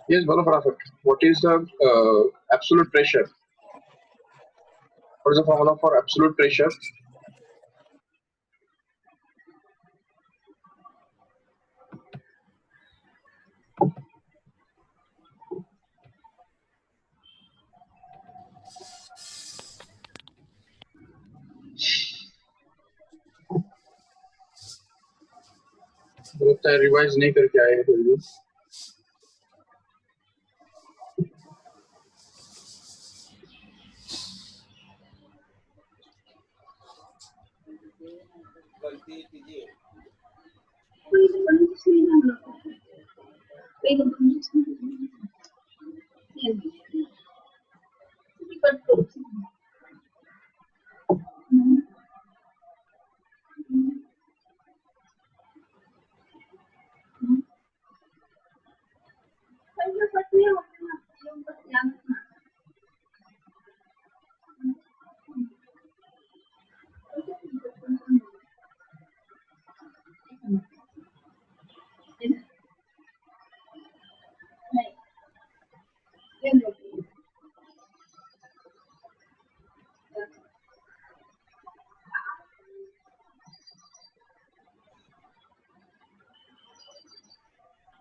Yes, Bala Farafat. What is the absolute pressure? What is the formula for absolute pressure? लगता है revise नहीं करके आए हैं फिर भी।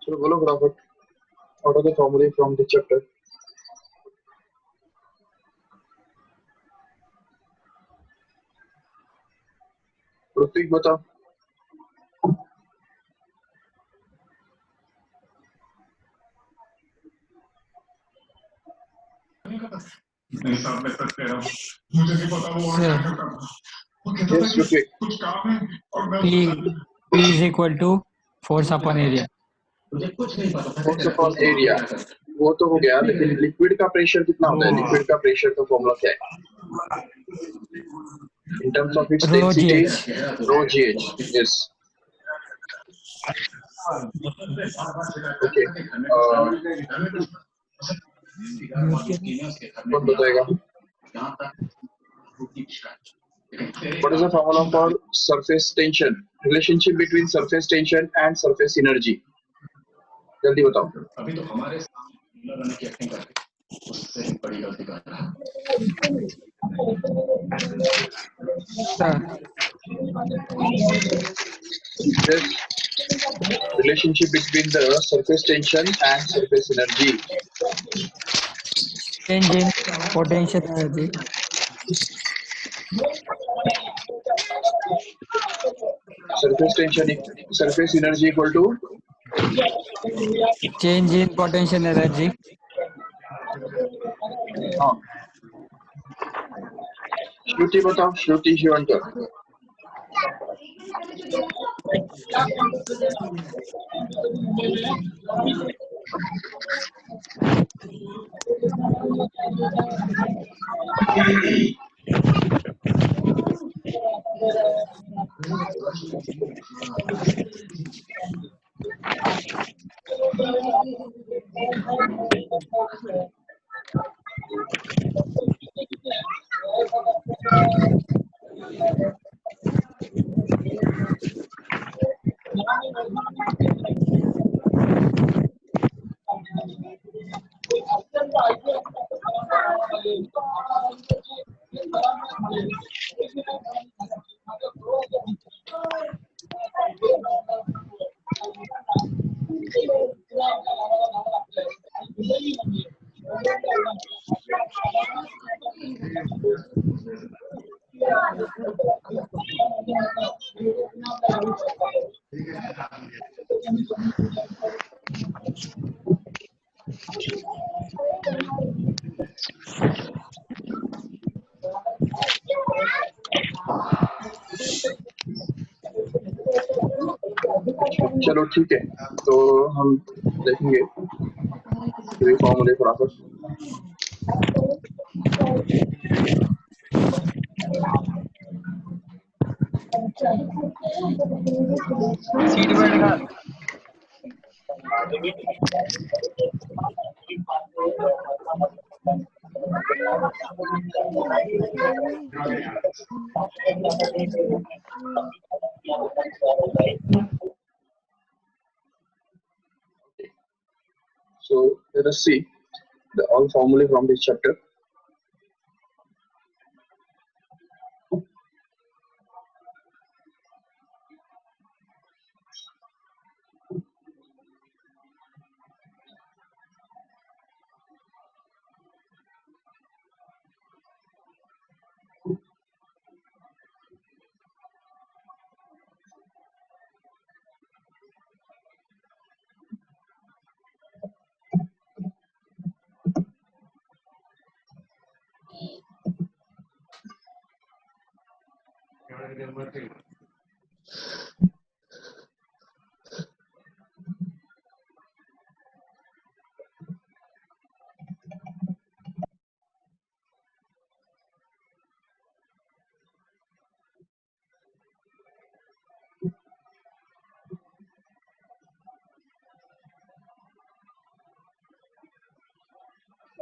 चलो बोलो फटाफट। What are the formulae from the chapter? Ritwik बताओ। Yes, Ritwik. P is equal to force upon area. Force upon area वो तो हो गया, लेकिन लिक्विड का प्रेशर कितना होता है? लिक्विड का प्रेशर का फॉर्मूला क्या है? In terms of its Rho density, GH. rho gh. Yes. Okay. कौन बताएगा? What is the formula for surface tension? Relationship between surface tension and surface energy. जल्दी बताओ। अभी तो हमारे बनाने की एक्टिंग करके उससे बड़ी गलती कर रहा है। Yes. Relationship between the surface tension and surface energy. Change in potential energy. Surface tension, surface energy equal to change in potential energy. हाँ। श्रुति बताओ, श्रुति शिवंकर। चलो ठीक है, तो हम देखेंगे फॉर्मूले थोड़ा सा। सीट बेल्ट का So let us see the all formulae from this chapter.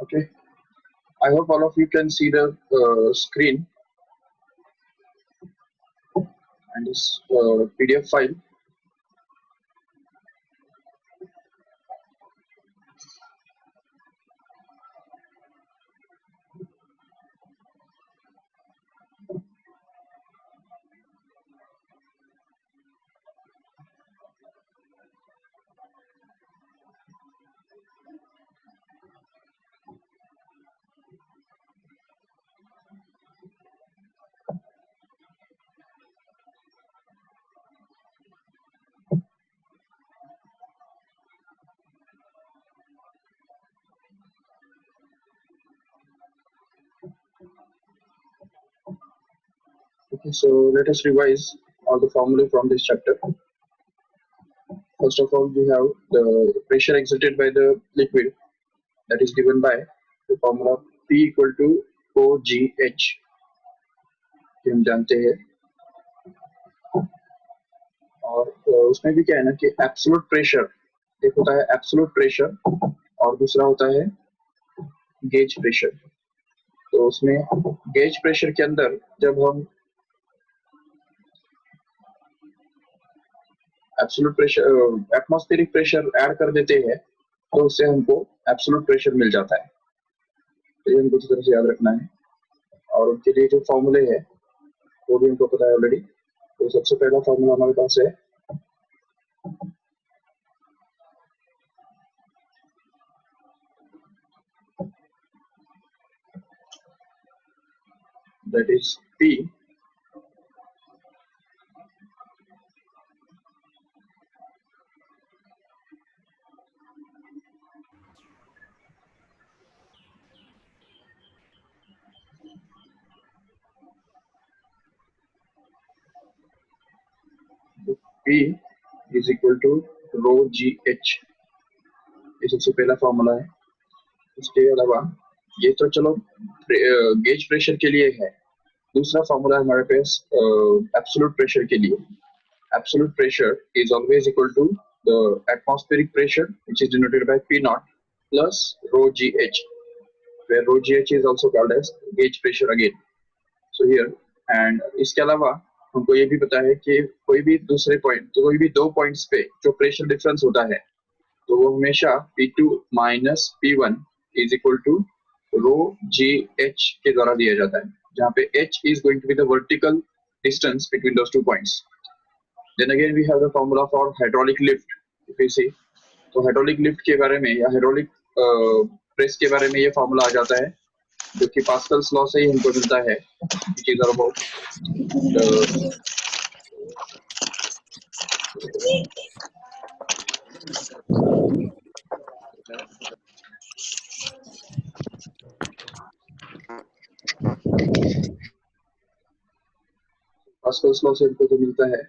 Okay, I hope all of you can see the screen and this PDF file. Okay, so let us revise all the formulae from this chapter. First of all, we have the pressure exerted by the liquid, that is given by the formula P equal to OGH, कि हम जानते हैं. और उसमें भी क्या है ना कि एब्सोल्यूट प्रेशर एक होता है, एब्सोल्यूट प्रेशर, और दूसरा होता है गेज प्रेशर. तो उसमें गेज प्रेशर के अंदर जब हम absolute pressure atmospheric pressure add कर देते हैं तो उससे हमको एब्सोल्यूट प्रेशर मिल जाता है. तो ये हमको अच्छी तरह से याद रखना है. और उनके लिए जो फॉर्मूले है वो भी हमको पता है ऑलरेडी. तो सबसे पहला फॉर्मूला हमारे पास है that is P P is equal to rho GH. ये सबसे पहला फॉर्मूला है. इसके अलावा ये तो चलो गेज प्रेशर के लिए है. दूसरा फॉर्मूला हमारे पास एब्सोल्यूट प्रेशर के लिए. Absolute pressure is always equal to the atmospheric pressure, which is denoted by P naught plus rho GH, where rho GH is also called as gauge pressure again. So here, and इसके अलावा हमको ये भी पता है कि कोई भी दूसरे पॉइंट, तो कोई भी दो पॉइंट्स पे जो प्रेशर डिफरेंस होता है तो वो हमेशा P2 minus P1 is equal to rho GH के द्वारा दिया जाता है, जहाँ पे H is going to be the vertical distance between those 2 points. Then again we have the formula for hydraulic lift. If you see, तो hydraulic lift के बारे में या hydraulic press के बारे में ये formula आ जाता है जो कि पास्कल्स लॉ से ही हमको मिलता है, which is about Pascal's law से हमको जो मिलता है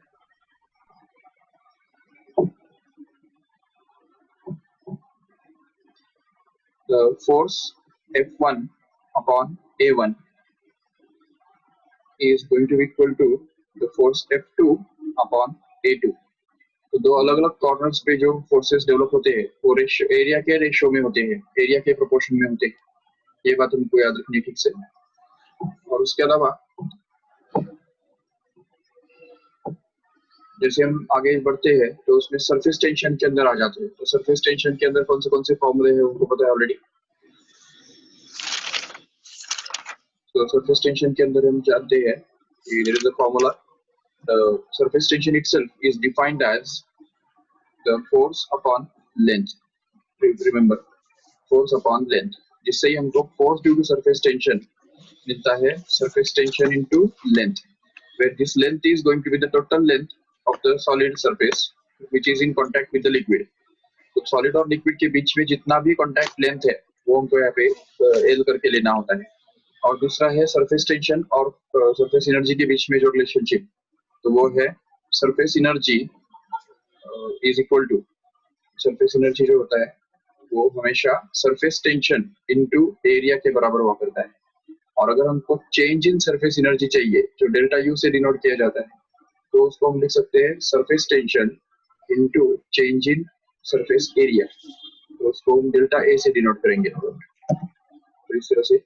the force F1 upon A1 is going to be equal to the force F2 upon A2. तो दो अलग अलग कॉर्नर्स पे जो फोर्सेस डेवलप होते हैं वो एरिया के रेशियो में होते हैं, एरिया के प्रोपोर्शन में होते हैं. ये बात हमको याद रखनी है ठीक से. और उसके अलावा जैसे हम आगे बढ़ते हैं तो उसमें सरफेस टेंशन के अंदर आ जाते हैं। तो सरफेस टेंशन के अंदर कौन से फॉर्मूले हैं उनको पता है ऑलरेडी। तो सरफेस टेंशन के अंदर हम जानते हैं कि there is a formula, surface tension itself is defined as the force upon length. Remember, force upon length, जिससे ही हमको force due to surface tension मिलता है surface tension into length, where this length is going to be the total length of the solid surface which is in contact with the liquid। तो solid और liquid के बीच में जितना भी contact length है वो हमको यहाँ पे एल करके लेना होता है। और दूसरा है सरफेस टेंशन और सरफेस एनर्जी के बीच में जो रिलेशनशिप, तो वो है surface energy is equal to, surface energy जो होता है वो हमेशा सरफेस टेंशन इनटू एरिया के बराबर हुआ करता है। और अगर हमको चेंज इन सरफेस एनर्जी चाहिए जो डेल्टा यू से डिनोट किया जाता है, तो उसको हम लिख सकते हैं surface tension into change in surface area, तो उसको हम डेल्टा ए से डिनोट करेंगे। तो इस तरह से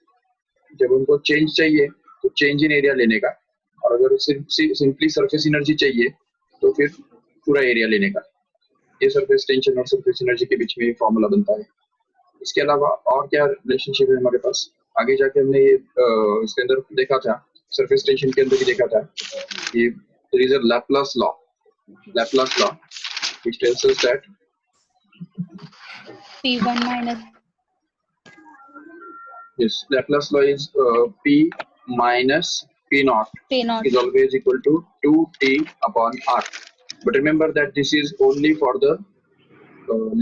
जब हमको चेंज चाहिए तो चेंज इन एरिया लेने का, और अगर सिंपली सरफेस एनर्जी चाहिए तो फिर पूरा एरिया लेने का। ये सरफेस टेंशन और सरफेस एनर्जी के बीच में फॉर्मूला बनता है। इसके अलावा और क्या रिलेशनशिप है हमारे पास, आगे जाके हमने ये इसके अंदर देखा था, सरफेस टेंशन के अंदर भी देखा था कि there is a Laplace law which tells us that P1 minus yes, Laplace law is P minus P naught is always equal to 2T upon R. But remember that this is only for the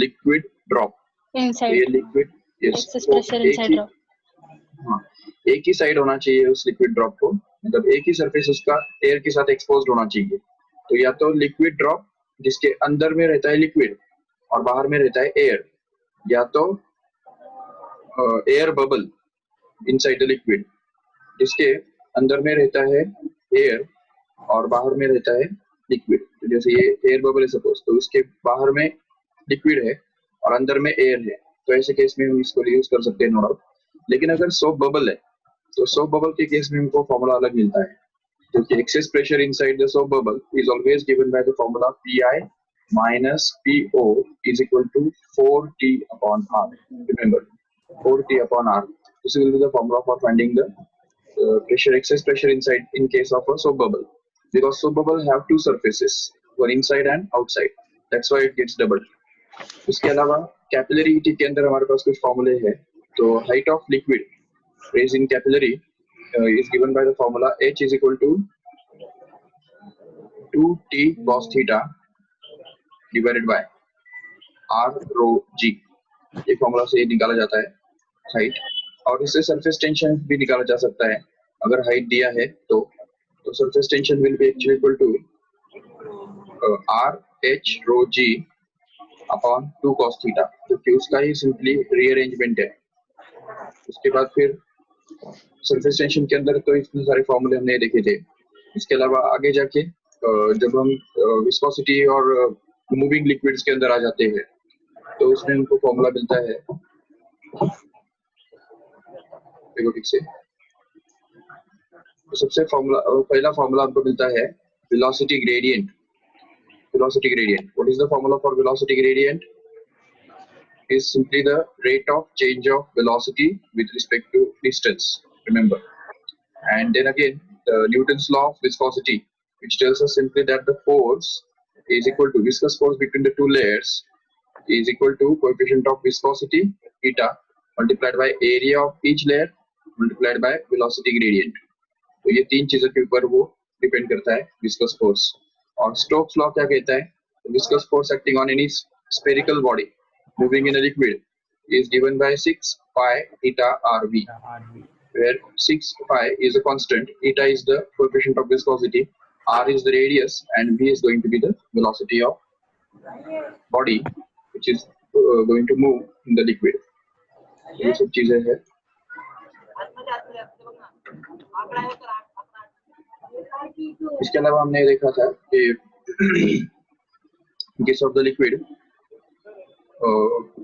liquid drop. inside ये liquid, yes, excess pressure inside drop। हाँ, एक ही side होना चाहिए उस liquid drop को, मतलब एक ही surface उसका एयर के साथ एक्सपोज्ड होना चाहिए। तो या तो लिक्विड ड्रॉप जिसके अंदर में रहता है लिक्विड और बाहर में रहता है एयर, या तो air bubble inside the liquid जिसके अंदर में रहता है एयर और बाहर में रहता है लिक्विड। तो जैसे ये एयर बबल है सपोज, तो उसके बाहर में लिक्विड है और अंदर में एयर है, तो ऐसे केस में हम इसको यूज कर सकते हैं, नो डाउट। लेकिन अगर सोप बबल है तो सोप बबल के केस में हमको फॉर्मूला अलग मिलता है, क्योंकि excess pressure inside the soap bubble is always given by the formula Pi minus PO is equal to 4T upon R। Remember, 4T upon R. This will be the formula for finding the pressure, excess pressure inside in case of a soap bubble, because soap bubble have two surfaces, one inside and outside. That's why it gets doubled. इसके अलावा capillary heat के अंदर हमारे पास कुछ फॉर्मूले हैं। तो height of liquid raised in capillary is given by the formula H is equal to 2T cos theta divided by R rho G। ये फॉर्मूला से निकाला जाता है हाइट, और इससे सरफेस टेंशन भी निकाला जा सकता है। अगर हाइट दिया है तो surface tension will be actually equal to R H rho G upon 2 cos theta, क्योंकि उसका ही सिंपली रीअरेंजमेंट है। उसके बाद फिर सरफेस टेंशन के अंदर तो इतने सारे फॉर्मूले हमने देखे थे। इसके अलावा आगे जाके जब हम विस्कोसिटी और मूविंग लिक्विड्स के अंदर आ जाते हैं तो उसमें हमको फॉर्मूला मिलता है, देखो ठीक से, तो सबसे पहला फॉर्मूला हमको मिलता है velocity gradient. Velocity gradient. What is the formula for velocity gradient? Is simply the rate of change of velocity with respect to distance. Remember. And then again, the Newton's law of viscosity, which tells us simply that the force is equal to viscous force between the two layers is equal to coefficient of viscosity eta multiplied by area of each layer multiplied by velocity gradient. तो ये तीन चीजों के ऊपर वो depend करता है viscous force. और स्टोक्स लॉ क्या कहता है, viscous force acting on any spherical body moving in a liquid is given by 6 pi eta RV, where 6 pi is a constant, eta is the coefficient of viscosity, R is the radius, and V is going to be the velocity of body which is going to move in the liquid. ये सब चीजें हैं। इसके अलावा हमने देखा था कि case of the liquid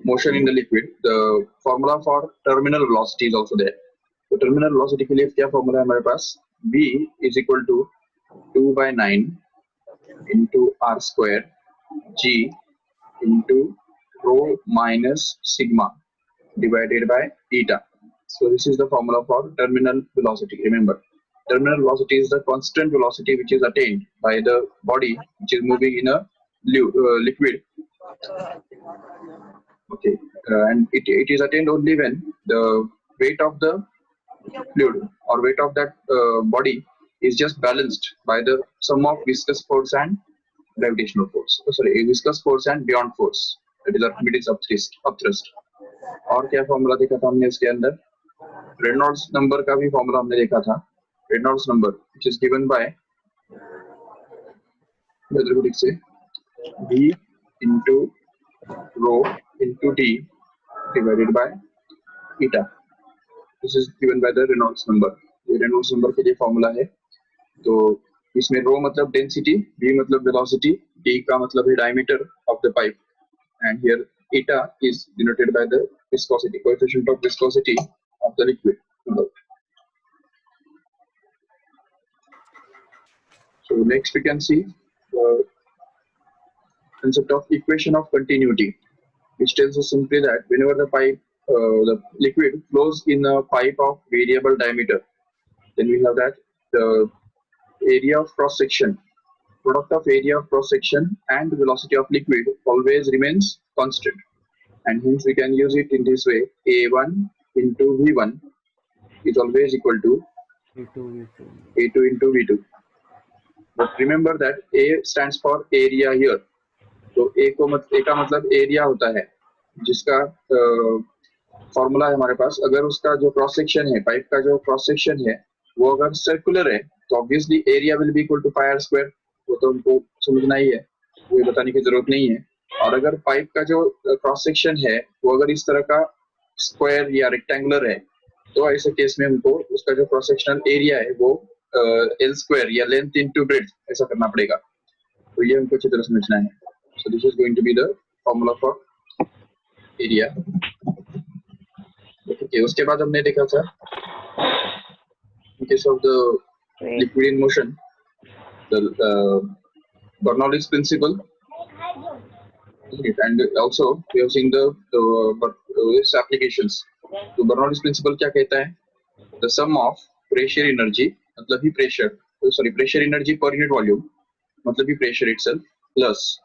motion in the liquid, the formula for terminal velocity is also there. तो terminal velocity के लिए क्या formula है हमारे पास, V is equal to 2/9 into r square g into rho minus sigma divided by eta. So this is the formula for terminal velocity. Remember, terminal velocity is the constant velocity which is attained by the body which is moving in a liquid. Okay, and it is attained only when the weight of the fluid or weight of that body is just balanced by the sum of viscous force and gravitational force. Viscous force and beyond force. That is Archimedes upthrust. और क्या formula देखा था हमने इसके अंदर? Reynolds number का भी formula हमने देखा था. Reynolds number which is given by से V into rho into d divided by eta. This is given by the Reynolds number. ये Reynolds number के लिए फॉर्मूला है. तो इसमें rho मतलब डेंसिटी, v मतलब वेलोसिटी, d का मतलब है diameter of the pipe, and here eta is denoted by the viscosity, coefficient of viscosity of the liquid. So next we can see the concept of equation of continuity, which tells us simply that whenever the liquid flows in a pipe of variable diameter, then we have that the area of cross section, product of area of cross section and velocity of liquid always remains constant, and hence we can use it in this way: A1 into V1 is always equal to A2 into V2. But remember that A stands for area here. तो A का मतलब area होता है, जिसका formula है हमारे पास. अगर उसका जो क्रॉस सेक्शन है, पाइप का जो क्रॉस सेक्शन है, वो अगर सर्कुलर है तो obviously area will be equal to pi r square. वो तो उनको समझना ही है, वो बताने की जरूरत नहीं है. और अगर पाइप का जो क्रॉस सेक्शन है वो अगर इस तरह का स्क्वायर या रेक्टेंगुलर है, तो ऐसे केस में हमको उसका जो क्रॉस सेक्शनल एरिया है वो एल स्क्वायर या लेंथ इनटू ब्रेड्थ ऐसा करना पड़ेगा. तो ये हमको अच्छी तरह समझना है. So this is going to be the formula for area. Okay, उसके बाद हमने देखा था in case of the liquid in motion, the Bernoulli's principle, and also we have seen the its applications. तो Bernoulli's principle क्या कहता है? The sum of pressure energy, मतलब ही pressure energy per unit volume, मतलब ही pressure itself, plus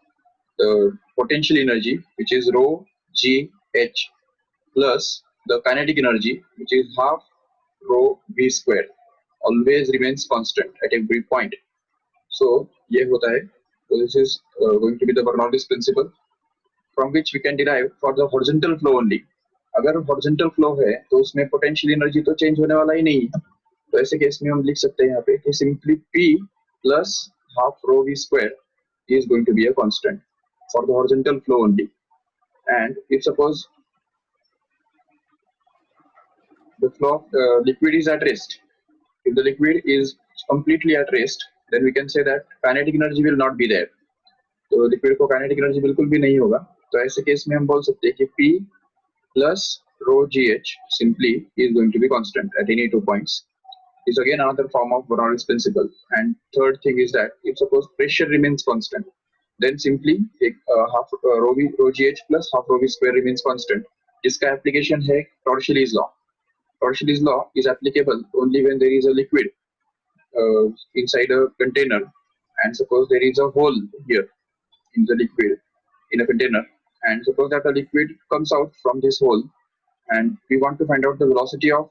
the potential energy which is rho g h plus the kinetic energy which is half rho v square always remains constant at every point. So ये होता है. So this is going to be the Bernoulli's principle from which we can derive for the horizontal flow only. अगर horizontal flow है तो उसमें potential energy तो change होने वाला ही नहीं है. तो ऐसे केस में हम लिख सकते हैं यहाँ पे कि simply P plus half rho v square is going to be a constant for the horizontal flow only. And if suppose the flow of liquid is at rest, if the liquid is completely at rest, then we can say that kinetic energy will not be there. तो liquid को kinetic energy बिल्कुल भी नहीं होगा. तो ऐसे case में हम बोल सकते हैं कि P plus rho gh simply is going to be constant at any 2 points. Is again another form of Bernoulli's principle. And third thing is that if suppose pressure remains constant, then simply half rho gh plus half rho v square remains constant. इसका application है Torricelli's law. Torricelli's law is applicable only when there is a liquid inside a container, and suppose there is a hole here in the liquid in a container, and suppose that a liquid comes out from this hole, and we want to find out the velocity of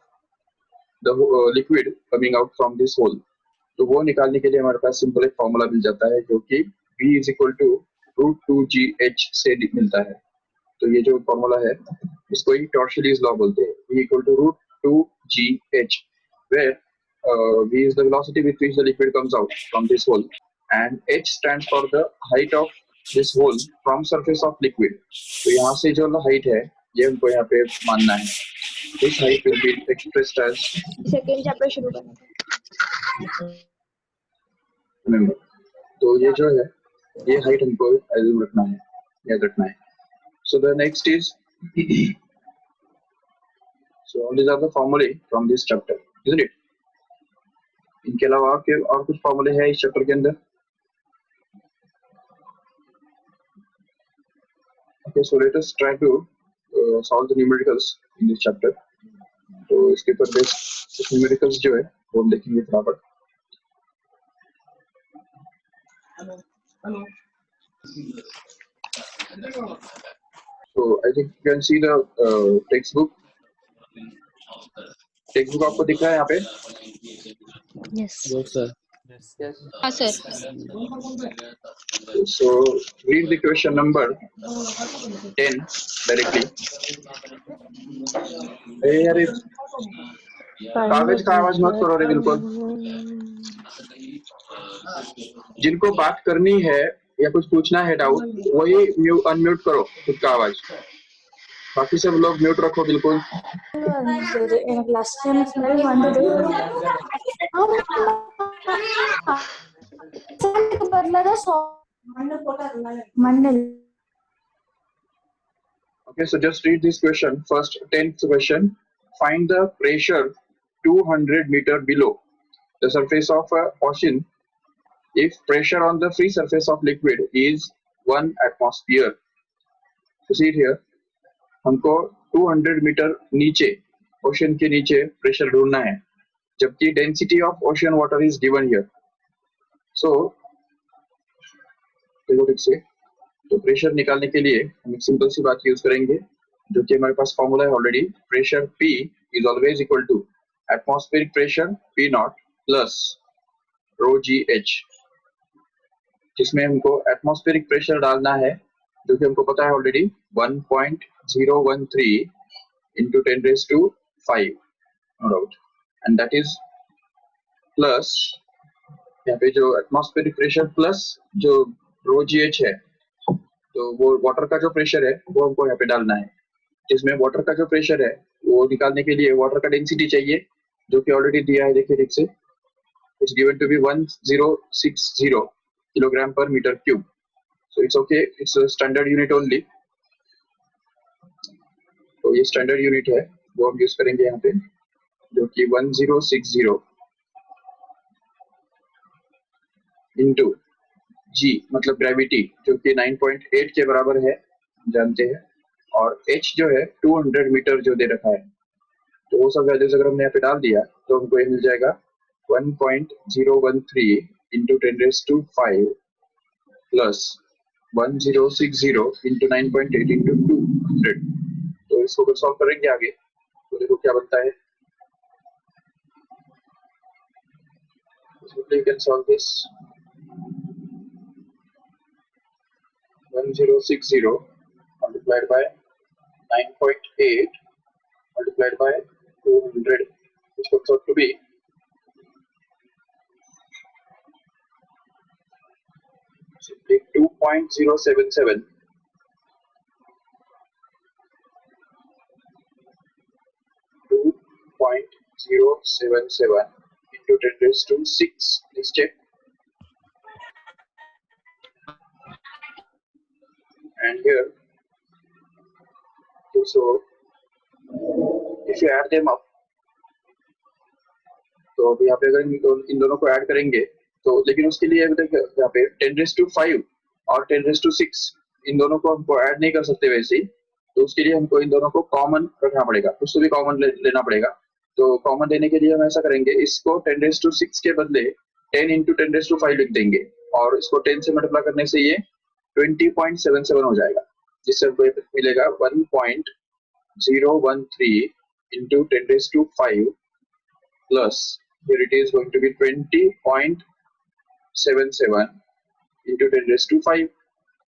the liquid coming out from this hole. तो वो निकालने के लिए हमारे पास simple एक formula मिल जाता है जो कि v is equal to root 2gh से मिलता है. तो ये जो फॉर्मूला है इसको ही Torricelli's law बोलते हैं. v equal to root 2gh, where v is the velocity with which the liquid comes out from this hole, and h stands for the height of this hole from surface of liquid. तो यहाँ से जो height है ये हमको यहाँ पे मानना है. This height will be expressed as second chapter शुरू करना था. remember. तो ये जो है ये height हमको assume रखना है, याद रखना है. So the next is so all these are the formulae from this chapter, isn't it? इनके अलावा और कुछ फॉर्मूले हैं इस चैप्टर के अंदर? Okay, so let us try to solve the numericals in this chapter. तो इसके ऊपर बेस्ड numericals जो है वो हम देखेंगे फटाफट. So I think you can see the textbook. Textbook आपको दिख रहा है यहाँ पे? Yes. Yes, sir. हाँ sir. So read the question number 10 directly. अरे कागज का आवाज मत करो रे बिल्कुल. जिनको बात करनी है या कुछ पूछना है डाउट वही अनम्यूट करो खुद का आवाज. बाकी सब लोग म्यूट रखो बिल्कुल. Okay, so just read this question. First, 10th question. Find the pressure 200 meter below the surface of an ocean if pressure on the free surface of liquid is 1 atmosphere. So see it here. हमको 200 metre नीचे ocean के नीचे pressure ढूंढना है जबकि density of ocean water is given here. So देखो ठीक से. तो प्रेशर निकालने के लिए हम एक सिंपल सी बात यूज करेंगे जो कि हमारे पास फॉर्मूला है already. Pressure P is always equal to atmospheric pressure P naught plus rho GH, जिसमें हमको एटमॉस्फेरिक प्रेशर डालना है जो कि हमको पता है already 1.013 into 10 raised to 5, no doubt, and that is plus यहाँ पे जो एटमॉस्फेरिक प्रेशर प्लस जो रो GH है तो वो वाटर का जो प्रेशर है वो हमको यहाँ पे डालना है, जिसमें वाटर का जो प्रेशर है वो निकालने के लिए वाटर का डेंसिटी चाहिए जो कि ऑलरेडी दिया है. देखिए ठीक से. It's given to be 1060 kilogram per metre cube. So it's okay, it's a standard unit only. तो ये स्टैंडर्ड यूनिट है वो हम यूज करेंगे यहाँ पे जो कि 1060 इंटू G मतलब ग्रेविटी जो कि 9.8 के बराबर है जानते हैं, और H जो है 200 मीटर जो दे रखा है. तो वो सब वैल्यूज अगर हमने यहाँ पे डाल दिया तो हमको ये मिल जाएगा 1.013 into 10 raised to 5 plus 1060 into 9.8 into 200. तो इसको अगर सॉल्व करेंगे आगे तो देखो क्या बनता है. Simply you can solve this. 1060 multiplied by 9.8 multiplied by 200, which comes out to be simply 2.077 into 10 raised to 6. Please check. And here, so if you add them up, तो अभी यहाँ पे अगर इन दोनों को ऐड करेंगे तो, लेकिन उसके लिए यहाँ पे 10 raised to 5 और 10 raised to 6 इन दोनों को हमको ऐड नहीं कर सकते वैसे ही. तो उसके लिए हमको इन दोनों को कॉमन रखना पड़ेगा, कुछ तो भी कॉमन लेना पड़ेगा. तो कॉमन लेने के लिए हम ऐसा करेंगे, इसको 10 raised to 6 के बदले 10 into 10 raised to 5 लिख देंगे और इसको 10 से मल्टीप्लाई करने से ये 20.77 हो जाएगा, जिससे हमको मिलेगा 1.013 into 10 raised to 5 plus here it is going to be 20.77 into 10 raised to 5,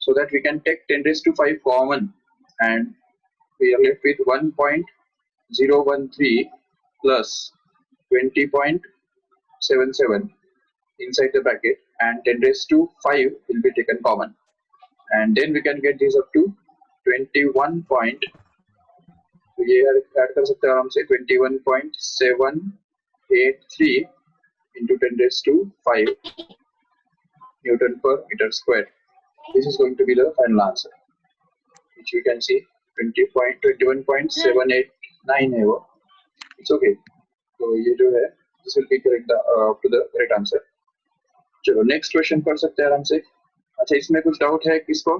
so that we can take 10 raised to 5 common and we are left with 1.013 plus 20.77 inside the bracket, and 10 raised to 5 will be taken common, and then we can get this up to 21 point. तो ये add कर सकते हैं आराम से 21.783 into 10 raised to 5 Newton per meter square. This is going to be the final answer, which we can see 21.789 है वो. It's okay. तो ये जो है this will be correct up to the correct answer. चलो नेक्स्ट क्वेश्चन कर सकते हैं आराम से. अच्छा, इसमें कुछ डाउट है किसको?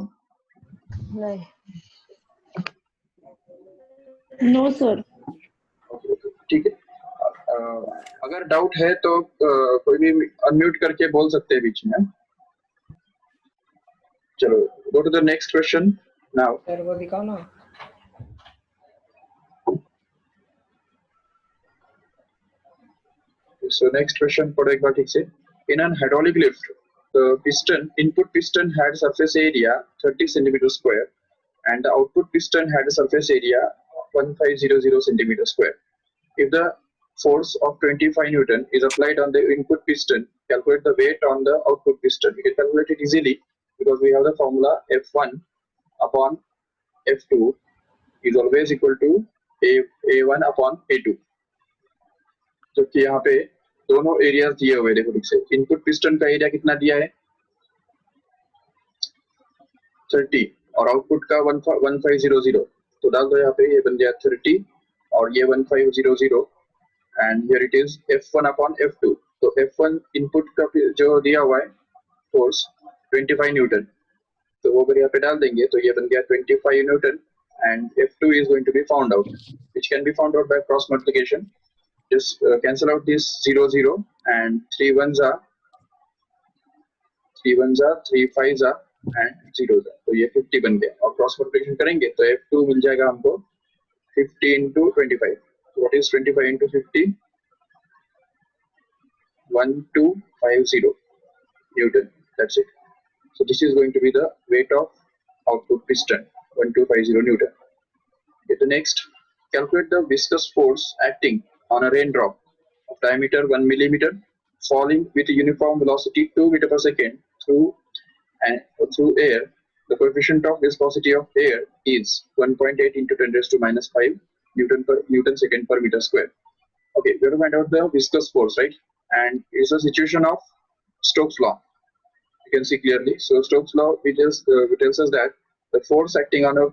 नहीं. No, sir. ठीक है। अगर डाउट है तो कोई भी अनम्यूट करके बोल सकते हैं बीच में। चलो, go to the next question now. Sir वो दिखाओ ना। So next question पढ़ो एक बार ठीक से। In an hydraulic lift, the input piston had surface area 30 centimeter square, and the output piston had a surface area 1500 centimeter square. If the force of 25 Newton is applied on the input piston, calculate the weight on the output piston. We can calculate it easily because we have the formula F1 upon F2 is always equal to A1 upon A2. जबकि यहाँ पे दोनों areas दिए हुए, देखो ठीक से। Input piston का एरिया कितना दिया है 30 और आउटपुट का 1500, तो डाल दो यहाँ पे, ये बन गया 30 और ये 1500 and here it is F1 upon F2। तो F1 इनपुट का जो दिया हुआ है फोर्स 25 न्यूटन, तो वो अगर यहाँ पे डाल देंगे तो ये बन गया 25 Newton and F2 is going to be found out, which can be found out by cross multiplication. Just cancel out this 0 and 3 ones are 3 5s are and 0s are, तो ये 50 बन गया। और क्रॉस मल्टीप्लिकेशन करेंगे तो F2 मिल जाएगा हमको 50 into 25. So what is 25 into 50? 1250 Newton. That's it. So this is going to be the weight of output piston, 1250 Newton. Okay, the next, calculate the viscous force acting on a raindrop of diameter 1 millimeter falling with a uniform velocity 2 meter per second through air. The coefficient of viscosity of air is 1.8 into 10 raised to minus 5 Newton second per meter square. Okay, we have to find out the viscous force, right? And it's a situation of Stokes law. You can see clearly. So Stokes law it tells us that the force acting on a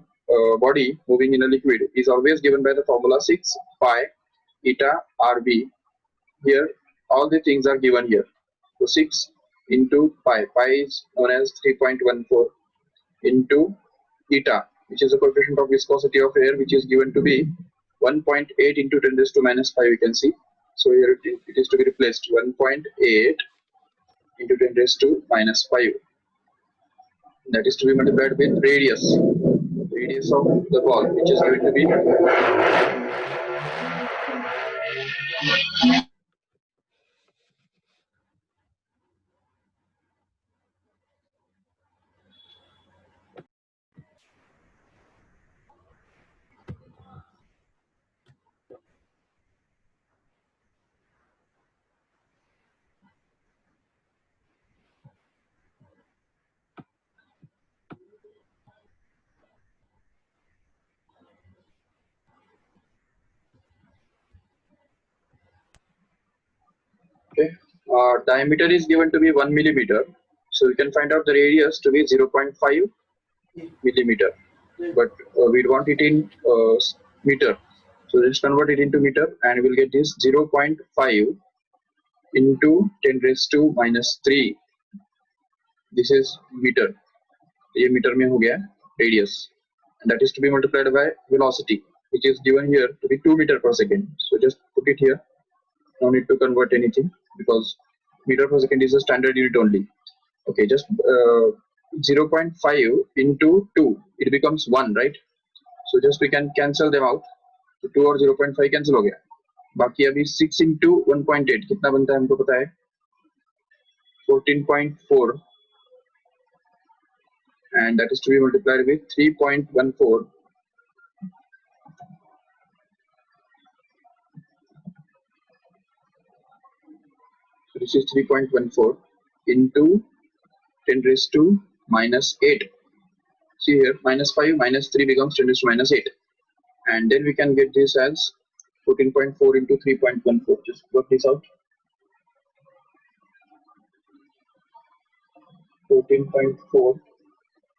body moving in a liquid is always given by the formula 6 pi eta RB. Here all the things are given here. So 6 into pi is known as 3.14 into eta, which is the coefficient of viscosity of air, which is given to be 1.8 into 10 raised to minus 5. You can see. So here it is to be replaced 1.8 into 10 raised to minus 5. That is to be multiplied with radius of the ball, which is going to be okay. Diameter is given to be 1 millimeter, so we can find out the radius to be 0.5 millimeter, but we want it in meter, so let's convert it into meter and we'll get this 0.5 into 10 raised to minus 3. This is meter, ये meter में हो गया radius, and that is to be multiplied by velocity, which is given here to be 2 meter per second. So just put it here, no need to convert anything because meter per second is a standard unit only. Okay, just 0.5 into 2, it becomes 1, right? So just we can cancel them out. So 2 और 0.5 cancel हो गया, बाकी अभी 6 into 1.8 कितना बनता है हमको पता है 14.4, and that is to be multiplied with 3.14. So this is 3.14 into 10 raised to minus 8. See here, minus 5 minus 3 becomes 10 raised to minus 8. And then we can get this as 14.4 into 3.14. Just work this out. 14.4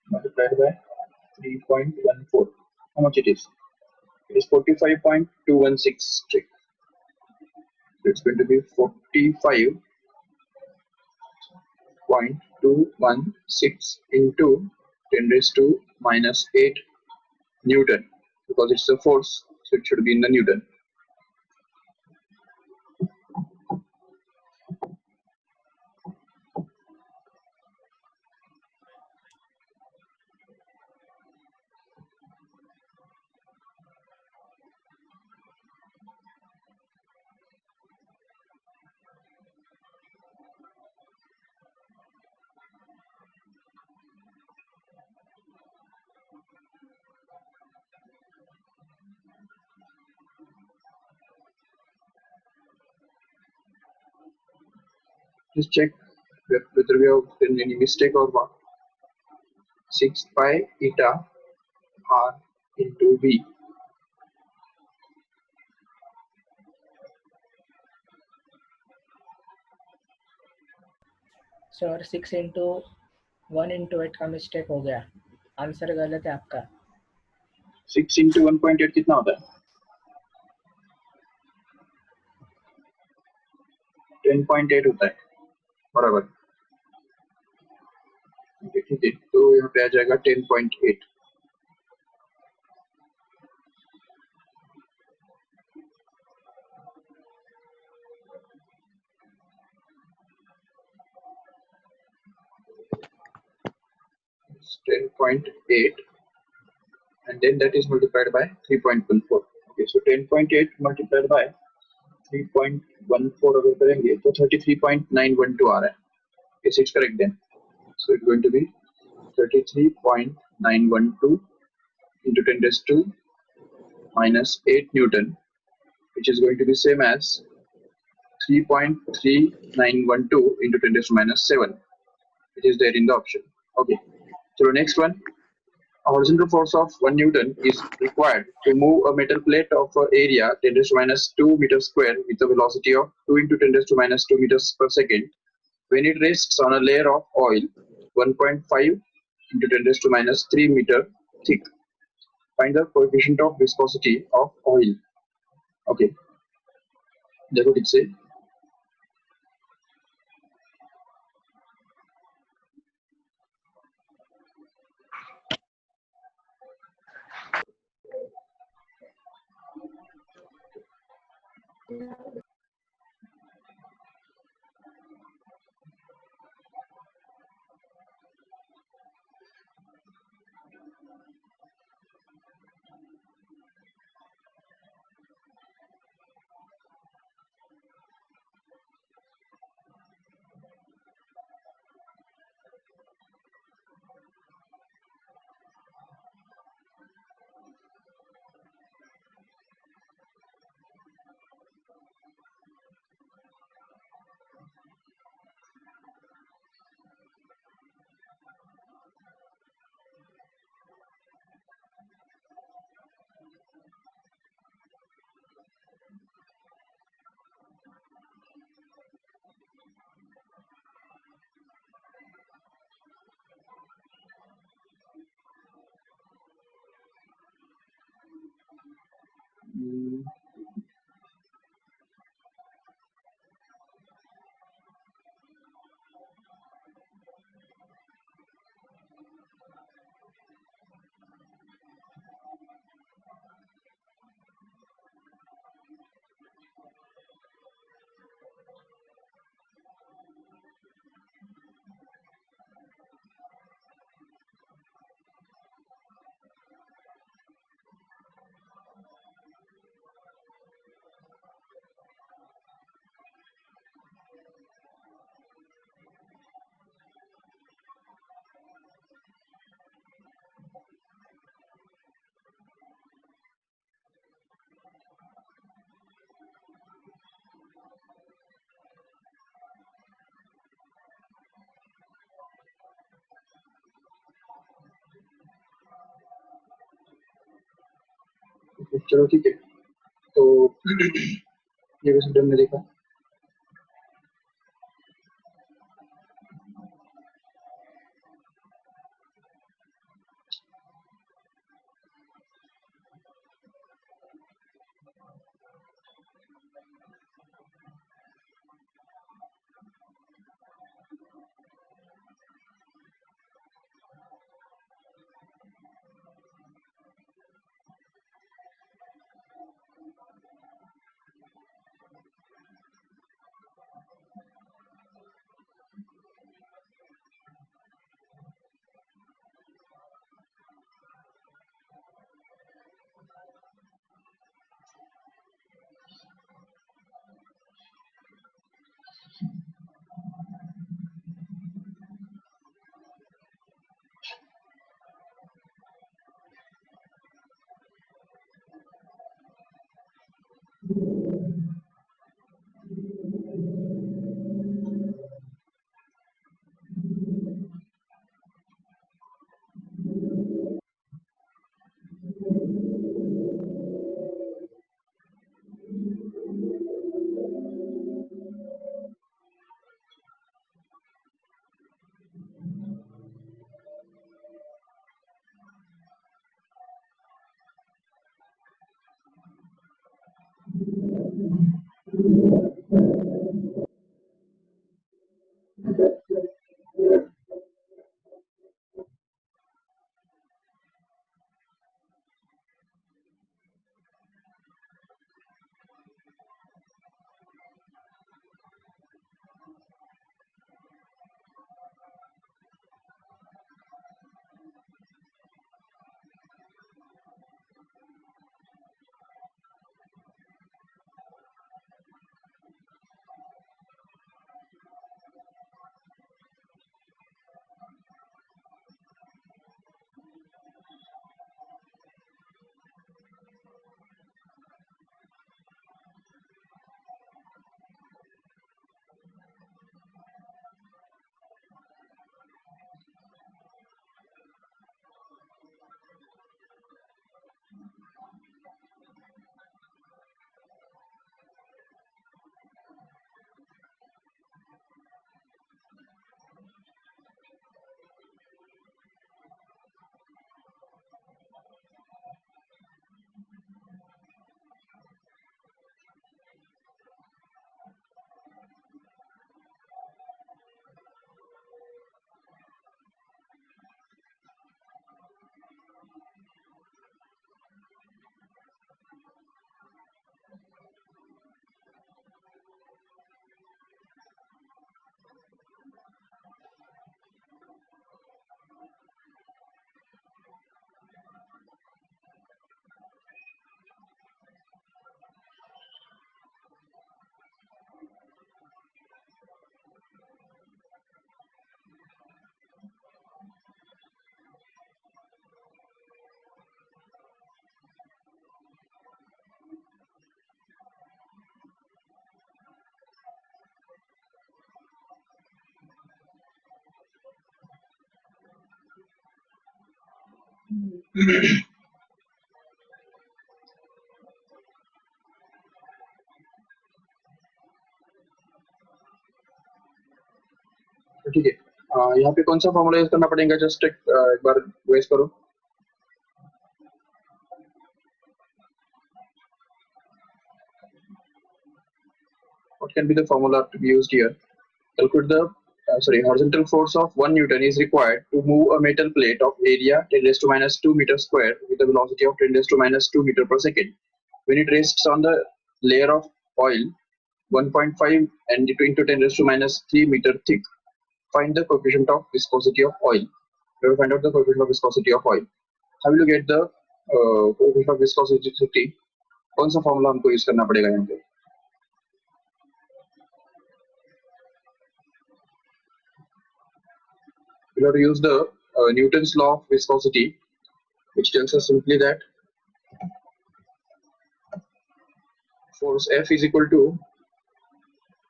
multiplied by 3.14. How much it is? It is 45.216. So it's going to be 45.216 into 10 raised to minus 8 Newton, because it's a force. So So it should be in the Newton. Just check whether we have done any mistake or what. 6 pi eta r into v. Sir 6 into 1 into 8 का mistake हो गया, answer गलत है आपका। 6 into 1.8 कितना होता है? 10.8 होता है, बराबर। ठीक है, तो यहाँ पे आ जाएगा 10.8। It's 10.8 and then that is multiplied by 3.14. Okay, so 10.8 multiplied by 3.14 अगर करेंगे तो 33.912 आ रहा है। Is it correct then? So it's going to be 33.912 into 10 raised to minus 8 Newton, which is going to be same as 3.3912 into 10 raised to minus 7. It is there in the option. Okay. So the next one, a horizontal force of 1 Newton is required to move a metal plate of area 10 raised to minus 2 meters square with a velocity of 2 into 10 raised to minus 2 meters per second when it rests on a layer of oil 1.5 into 10 raised to minus 3 meter thick. Find the coefficient of viscosity of oil. Okay, that's what it says. चलो ठीक है, तो ये वैसे हमने देखा। ठीक है, यहाँ पे कौन सा फॉर्मूला यूज करना पड़ेगा, जस्ट एक बार वेस्ट करो. What can be the formula to be used here? Calculate the horizontal force of 1 Newton is required to move a metal plate of area 10 raised to minus 2 meter square with a velocity of 10 raised to minus 2 meter per second. When it rests on the layer of oil 1.5 and into 10 raised to minus 3 meter thick, find the coefficient of viscosity of oil. We will find out the coefficient of viscosity of oil. How will you get the coefficient of viscosity? कौन सा formula हमको use करना पड़ेगा यहाँ पे? We have to use the Newton's law of viscosity, which tells us simply that force F is equal to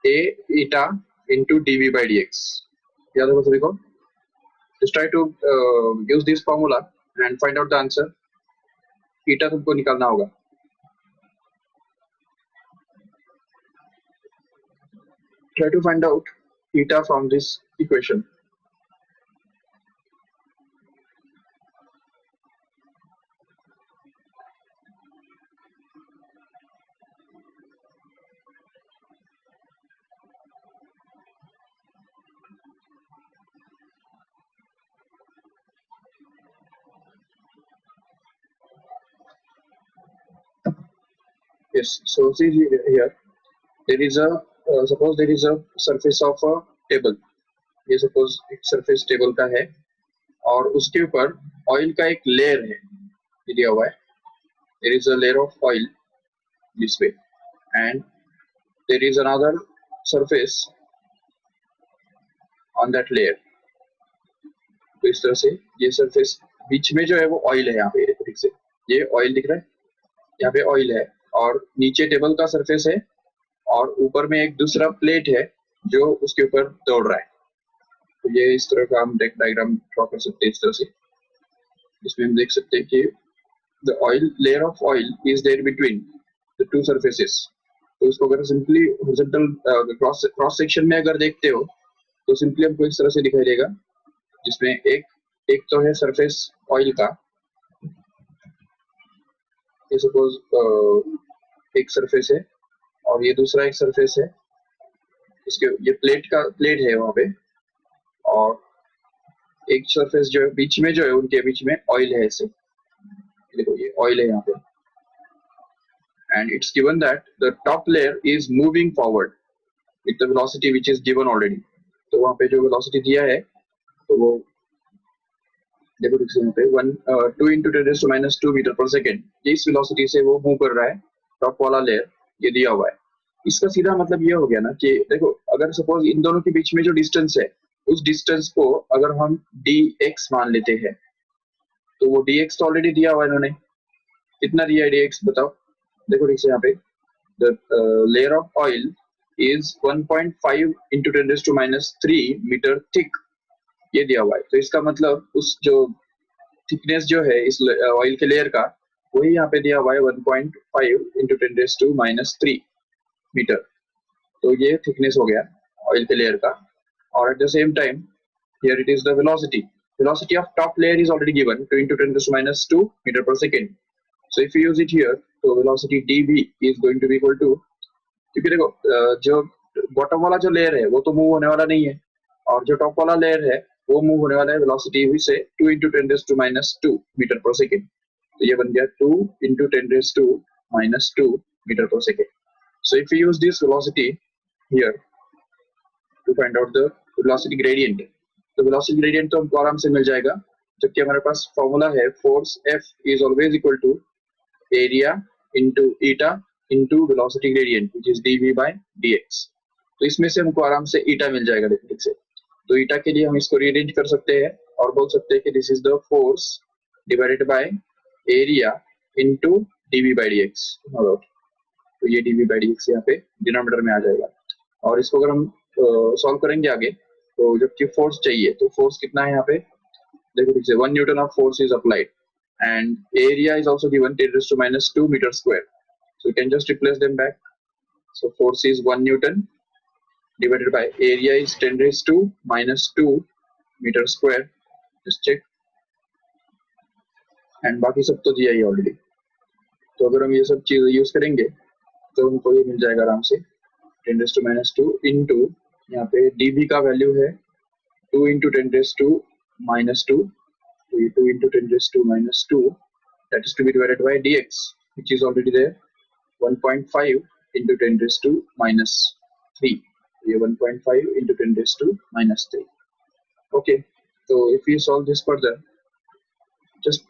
A eta into dV by dx. याद होगा सभी को? Just try to use this formula and find out the answer. Eta तुमको निकालना होगा. Try to find out eta from this equation. Yes, so see here, there is a suppose there is a surface of a table. ये suppose एक surface table का है और उसके ऊपर oil का एक layer है, ये दिया हुआ है. There is a layer of oil this way and there is another surface on that layer. तो इस तरह से ये surface बीच में जो है वो oil है, यहाँ पे ठीक से ये oil दिख रहा है, यहाँ पे oil है और नीचे टेबल का सरफेस है और ऊपर में एक दूसरा प्लेट है जो उसके ऊपर दौड़ रहा है. तो ये इस तरह का हम डायग्राम ड्रॉ कर सकते हैं इस तरह से. इसमें हम देख सकते हैं कि the oil layer of oil is there between the two surfaces. तो इसको अगर सिंपली हॉरिजॉन्टल क्रॉस सेक्शन में अगर देखते हो तो सिंपली हमको इस तरह से दिखाई देगा, जिसमें एक तो है सरफेस ऑयल का, ये सपोज एक सरफेस है और ये दूसरा एक सरफेस है, इसके ये प्लेट है वहां पे, और एक सरफेस जो है बीच में, जो है उनके बीच में ऑयल है ऐसे, देखो ये ऑयल है यहाँ पे, and it's given that the top layer is moving forward with the velocity which is given already. तो वहाँ पे जो velocity दिया है तो वो देखो यहाँ पे 2 into 10⁻² मीटर पर सेकेंड, इस velocity से वो मूव कर रहा है टॉप वाला लेयर, ये दिया हुआ है। इसका सीधा मतलब ये हो गया ना कि देखो अगर सपोज इन दोनों के बीच में जो डिस्टेंस है, उस डिस्टेंस को अगर हम dx मान लेते हैं, तो वो dx तो ऑलरेडी दिया हुआ है इन्होंने, कितना दिया है dx बताओ। देखो ठीक से यहाँ पे the layer of oil is 1.5 into 10⁻³ metre thick, ये दिया हुआ है। तो इसका मतलब उस जो थिकनेस जो है इस ऑयल के लेयर का, वही यहाँ पे दिया हुआ है 1.5 into 10⁻³ मीटर। तो ये थिकनेस हो गया ऑयल के लेयर का। और at the same time here it is the velocity of top layer is already given 2 into 10⁻² metre पर second. So if you use it here, तो velocity dv is going to be equal to, क्योंकि देखो जो bottom वाला जो layer है वो तो मूव होने वाला नहीं है, और जो टॉप वाला लेयर है वो मूव होने वाला है वेलोसिटी v से 2 into 10⁻² मीटर पर सेकेंड। तो ये बन गया 2 into 10⁻² मीटर पर second. So if we use this velocity here to find out the velocity gradient, तो velocity gradient तो हमको आराम से मिल जाएगा, जबकि हमारे पास फॉर्मूला है force F is always equal to area into eta into velocity gradient which is dv by dx। तो इसमें से हमको आराम से eta मिल जाएगा ठीक से। तो eta के लिए हम इसको रीअरेंज कर सकते हैं और बोल सकते हैं कि this is the force divided by area into dv by dx। तो ये dv by dx यहाँ पे डिनोमिनेटर में आ जाएगा, और इसको अगर हम सॉल्व करेंगे आगे, तो जबकि फोर्स चाहिए, तो फोर्स कितना है यहाँ पे देखो ठीक से, 1 Newton of force is applied and area is also given 10⁻² meter square. So you can just replace them back. So force is 1 Newton divided by area is 10⁻² meter square. Just check. And बाकी सब तो दिया ही already. तो अगर हम ये सब चीजें यूज करेंगे तो हमको ये मिल जाएगा आराम से 10⁻² इंटू यहाँ पे dv का वैल्यू है 2 into 10⁻², 2 into 10⁻², that is to be divided by dx, which is already there, 1.5 into 10⁻³ ये 1.5 into 10⁻³ okay। so if we solve this further, just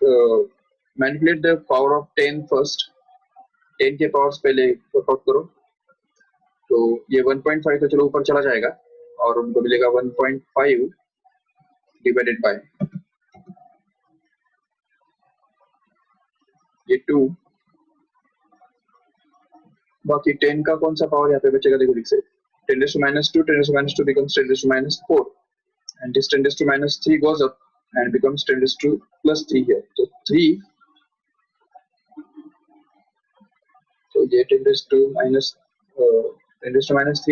manipulate the power of 10 first, 10 के powers पहले work out करो, तो ये 1.5 तो चलो ऊपर चला जाएगा और उनको मिलेगा 1.5 डिवाइडेड बाय ये 2, बाकी 10 का कौन सा पावर यहाँ पे बचेगा देखो ठीक से, 10⁻², 10⁻² becomes 10⁻⁴, and this 10⁻³ goes up and becomes 10⁻+3 here, so 3, तो ये 10⁻³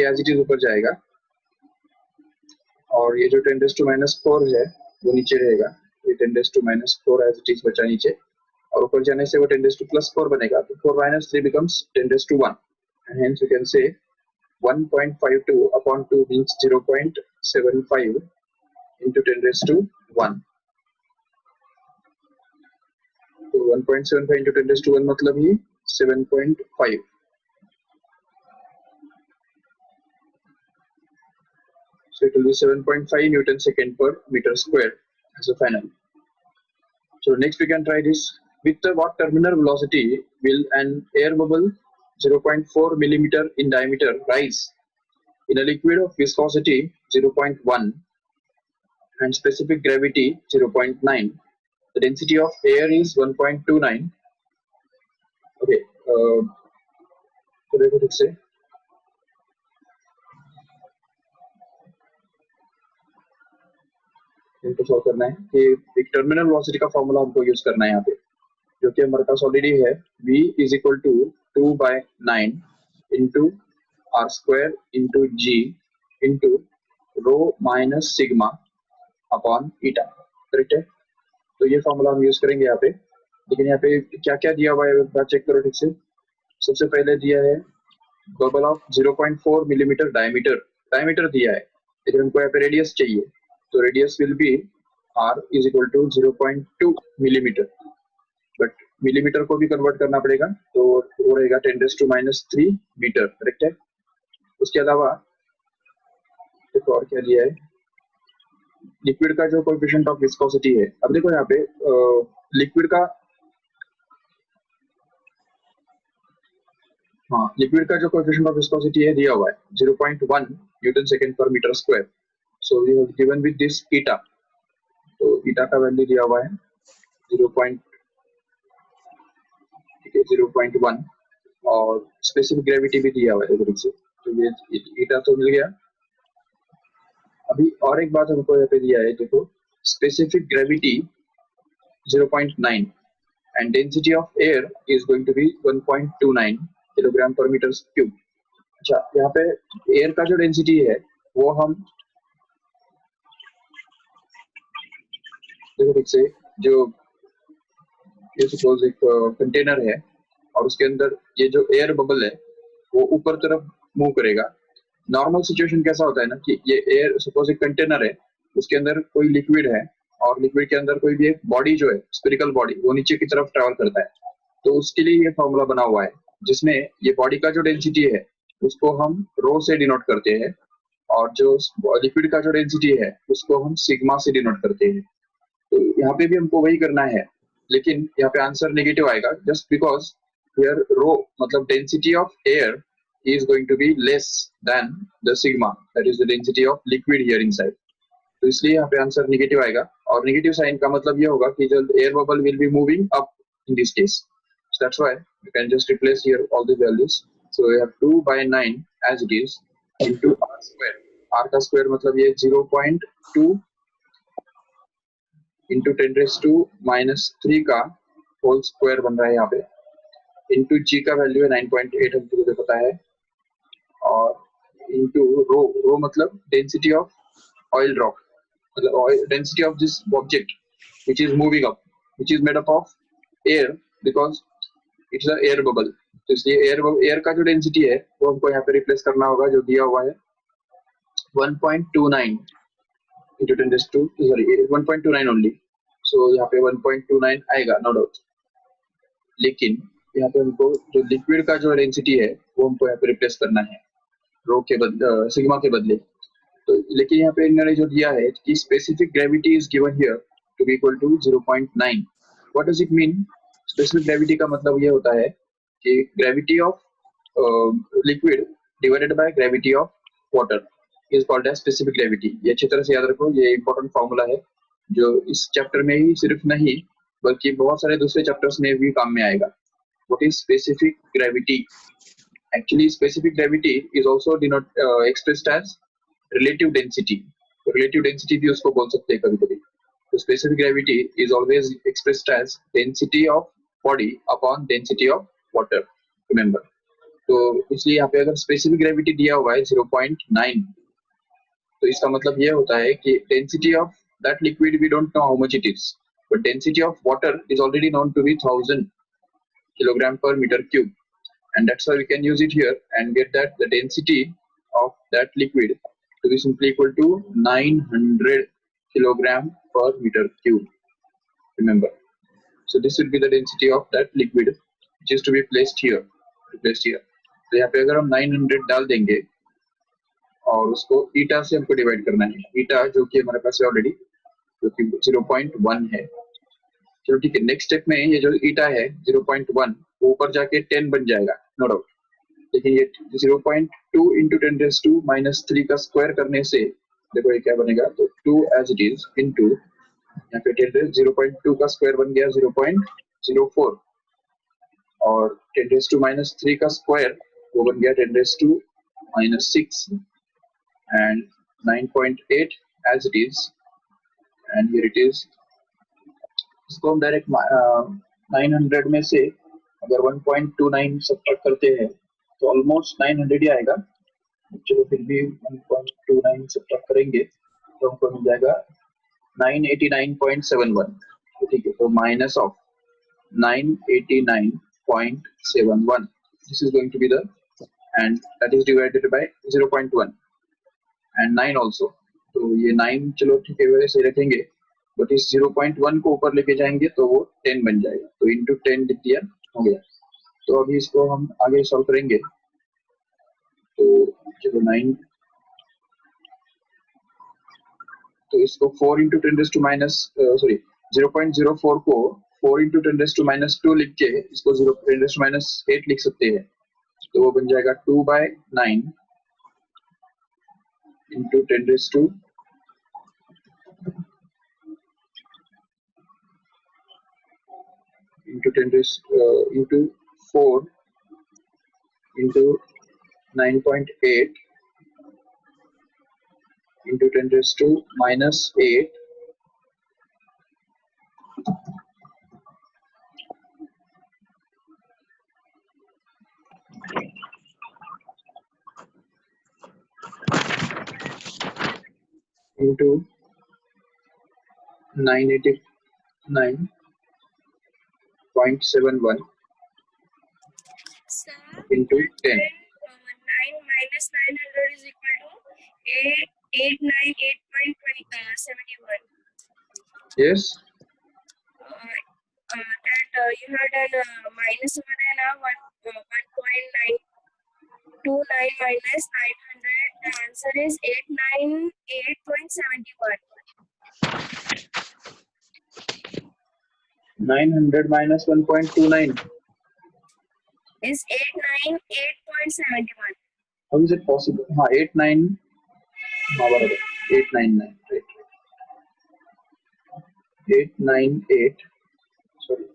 as it is ऊपर जाएगा, और ये जो 10⁻⁴ है वो नीचे रहेगा, ये 10⁻⁴ as it is बचा नीचे, और ऊपर जाने से वो 10⁻+4 बनेगा, तो 4 - 3 becomes 10⁻1, and hence you can say 1.52 upon 2 means 0.75 into 10⁻1। तो 1.75 into 10⁻1 मतलब ही 7.5, so it will be 7.5 Newton second per meter square as a final। So next we can try this with what terminal velocity will an air bubble 0.4 millimeter in diameter rise in a liquid of viscosity 0.1 and specific gravity 0.9. The density of air is 1.29. Okay, so देखो ठीक से इनको solve करना है कि एक terminal velocity का formula हमको यूज करना है यहाँ पे, जो कि हमारे पास ऑलरेडी है, v is equal to 2/9 into r² into g into rho minus sigma upon eta, correct है। तो ये फॉर्मूला हम यूज करेंगे यहाँ पे, लेकिन यहाँ पे क्या क्या दिया हुआ है एक बार चेक करो ठीक से। सबसे पहले दिया है बबल ऑफ 0.4 मिलीमीटर डायमीटर दिया है, लेकिन हमको यहाँ पे रेडियस चाहिए, तो radius will be r is equal to 0.2 millimetre, but millimetre को भी कन्वर्ट करना पड़ेगा, तो वो रहेगा 10⁻³ मीटर, करेक्ट है। उसके अलावा देखो और क्या दिया है, लिक्विड का जो कोएफिशिएंट ऑफ विस्कोसिटी है, अब देखो यहाँ पे लिक्विड का जो कोएफिशिएंट ऑफ विस्कोसिटी है दिया हुआ है 0.1 newton second per metre square, so we have given with this eta, तो ईटा का वैल्यू दिया हुआ है 0.1 और स्पेसिफिक ग्रेविटी भी दिया हुआ है एक से, तो ये ईटा तो मिल गया। अभी और एक बात हमको यहाँ पे दिया है, देखो specific gravity 0.9 and density of air is going to be 1.29 kilogram per metre cube. अच्छा, यहाँ पे एयर का जो डेंसिटी है वो हम देखो ठीक से, जो ये सपोज एक कंटेनर है और उसके अंदर ये जो एयर बबल है वो ऊपर तरफ मूव करेगा। नॉर्मल सिचुएशन कैसा होता है ना कि ये एयर सपोज एक कंटेनर है, उसके अंदर कोई लिक्विड है और लिक्विड के अंदर कोई भी एक बॉडी जो है स्फेरिकल बॉडी वो नीचे की तरफ ट्रैवल करता है, तो उसके लिए ये फॉर्मूला बना हुआ है जिसमें ये बॉडी का जो डेंसिटी है उसको हम रो से डिनोट करते हैं और जो लिक्विड का जो डेंसिटी है उसको हम सिग्मा से डिनोट करते हैं। तो यहाँ पे भी हमको वही करना है, लेकिन यहाँ पे आंसर नेगेटिव आएगा जस्ट बिकॉज हियर रो मतलब density of air is going to be less than the sigma, that is the density of liquid here inside, तो इसलिए यहाँ पे आंसर नेगेटिव आएगा। और नेगेटिव साइन का मतलब ये होगा कि जो air bubble will be moving up in this case, so that's why you can just replace here all the values, so we have 2/9 as it is into r square, r का square मतलब ये 0.2 into 10⁻³ का whole square बन रहा है यहाँ पे, into जी का वैल्यू है 9.8 हमको मुझे पता है, और इंटू रो मतलब डेंसिटी ऑफ ऑयल ड्रॉप, मतलब oil density of this object which is moving up, which is made up of air because it's a air bubble, तो इसलिए एयर का जो डेंसिटी है वो हमको यहाँ पे रिप्लेस करना होगा, जो दिया हुआ है 1.29 into 1.29 ओनली, सो यहाँ पे 1.29 आएगा नो डाउट, लेकिन यहाँ पे हमको जो लिक्विड का जो डेंसिटी है वो हमको यहाँ पे रिप्लेस करना है रो के बदले, सिग्मा के बदले। तो लेकिन यहाँ पे इन्होंने जो दिया है कि specific gravity is given here to be equal to 0.9, what does it mean? Specific gravity का मतलब ये होता है कि gravity of liquid divided by gravity of water is called as specific gravity. ये अच्छी तरह से याद रखो, ये इंपॉर्टेंट फॉर्मूला है जो इस चैप्टर में ही सिर्फ नहीं बल्कि बहुत सारे दूसरे चैप्टर्स में भी काम में आएगा। What is specific gravity? Actually, specific gravity is also expressed as relative density. तो relative density भी उसको बोल सकते हैं कभी-कभी। तो specific gravity is always expressed as density of body upon density of water. Remember. तो इसलिए यहाँ पे अगर specific gravity दिया हुआ है 0.9, तो इसका मतलब ये होता है कि density of that liquid we don't know how much it is, but density of water is already known to be 1000 kilogram per meter cube, and that's why we can use it here and get that the density of that liquid to be simply equal to 900 kilogram per meter cube. Remember, so this will be the density of that liquid which is to be placed here. तो यहाँ पे अगर हम 900 डाल देंगे और उसको ईटा से हमको डिवाइड करना है, ईटा जो कि हमारे पास है ऑलरेडी, जो कि 0.1 है। चलो ठीक है, नेक्स्ट स्टेप में ये जो ईटा है 0.1 वो ऊपर जाके 10 बन जाएगा नो डाउट, लेकिन ये 0.2 into 10⁻³ का स्क्वायर करने से देखो ये क्या बनेगा, तो 2 as it is into यहाँ पे 0.2 का स्क्वायर बन गया 0.04 और 10⁻³ का स्क्वायर वो बन गया 10⁻⁻6 and 9.8 as it is, and here it is। इसको हम डायरेक्ट 900 में से अगर 1.29 सब्ट्रैक्ट करते हैं तो ऑलमोस्ट 900 ही आएगा। चलो फिर भी 1.29 सब्ट्रैक्ट करेंगे तो हमको मिल जाएगा 989.71, ठीक है, तो minus of 989.71, this is going to be the and that is divided by 0.1 and 9 also. तो ये 9 चलो ठीक है वैसे रखेंगे, बट इस 0.1 को ऊपर लेके जाएंगे तो वो 10 बन जाएगा, तो इंटू 10 लिख दिया, हो गया। तो अभी इसको हम आगे सॉल्व करेंगे। तो चलो 9, तो इसको 4 इंटू 10 टू माइनस सॉरी 0.04 को 4 इंटू 10 टू माइनस 2 लिख के इसको 10 टू माइनस 8 लिख सकते हैं, तो वो बन जाएगा 2/9 into 10 to into 4 into 9.8 into 10 raised to minus 8 into 989.71 Sir, into 10. 9 minus 900 is equal to 898.71. Yes, That you had an minus over there now 1.929 minus 900. The answer is 898.71. 900 minus 1.29. Is 898.71. How is it possible? 89. हाँ बराबर 899 right. 898 sorry.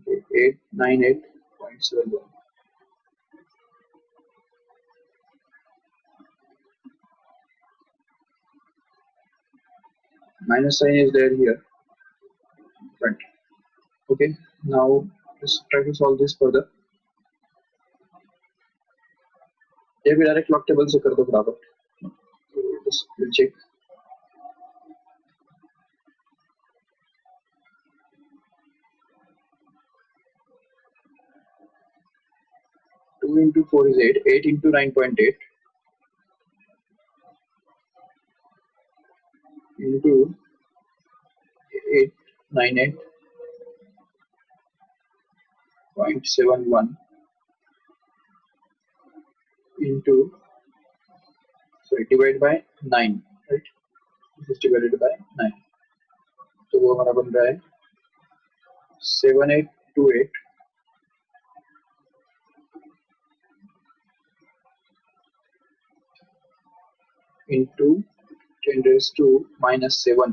Okay, 898.71. Minus sign is there here. Right. Okay, now let's try to solve this further. ये भी direct log table से कर दो फटाफट। We'll check. Two into 4 is 8. 8 into 9.8 into 898.71 into, sorry, divided by 9, right? This is divided by 9. तो वो हमारा बन रहा है 7828 into 10 raised to minus 7.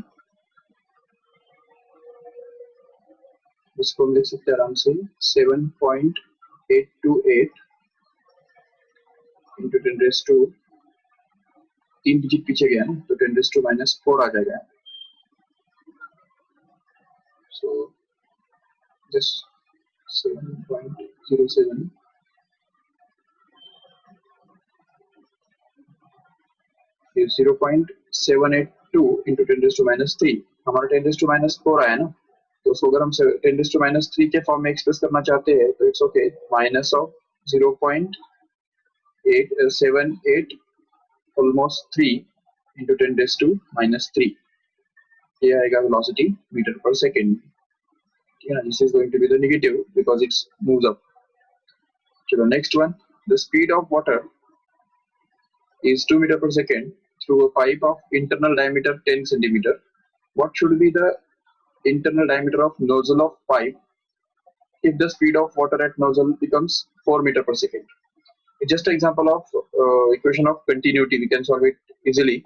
इसको हम लिख सकते हैं आराम से 7.828 into 10 raised to 3 डिजिट पीछे गया ना, तो 10 raised to minus 4 आ जाएगा। So just 7.07 is 0.782 into 10 raised to minus 3. हमारा 10 raised to minus 4 आया ना, तो उसको अगर हम 10 raised to minus 3 के फॉर्म में एक्सप्रेस करना चाहते हैं तो it's okay, minus of 0.878 almost 3 into 10 raised to minus 3. ये आएगा velocity meter per second. Yeah, this is going to be the negative because it moves up. So next one, the speed of water is 2 meter per second through a pipe of internal diameter 10 centimeter. What should be the internal diameter of nozzle of pipe if the speed of water at nozzle becomes 4 meter per second? It's just an example of equation of continuity. We can solve it easily.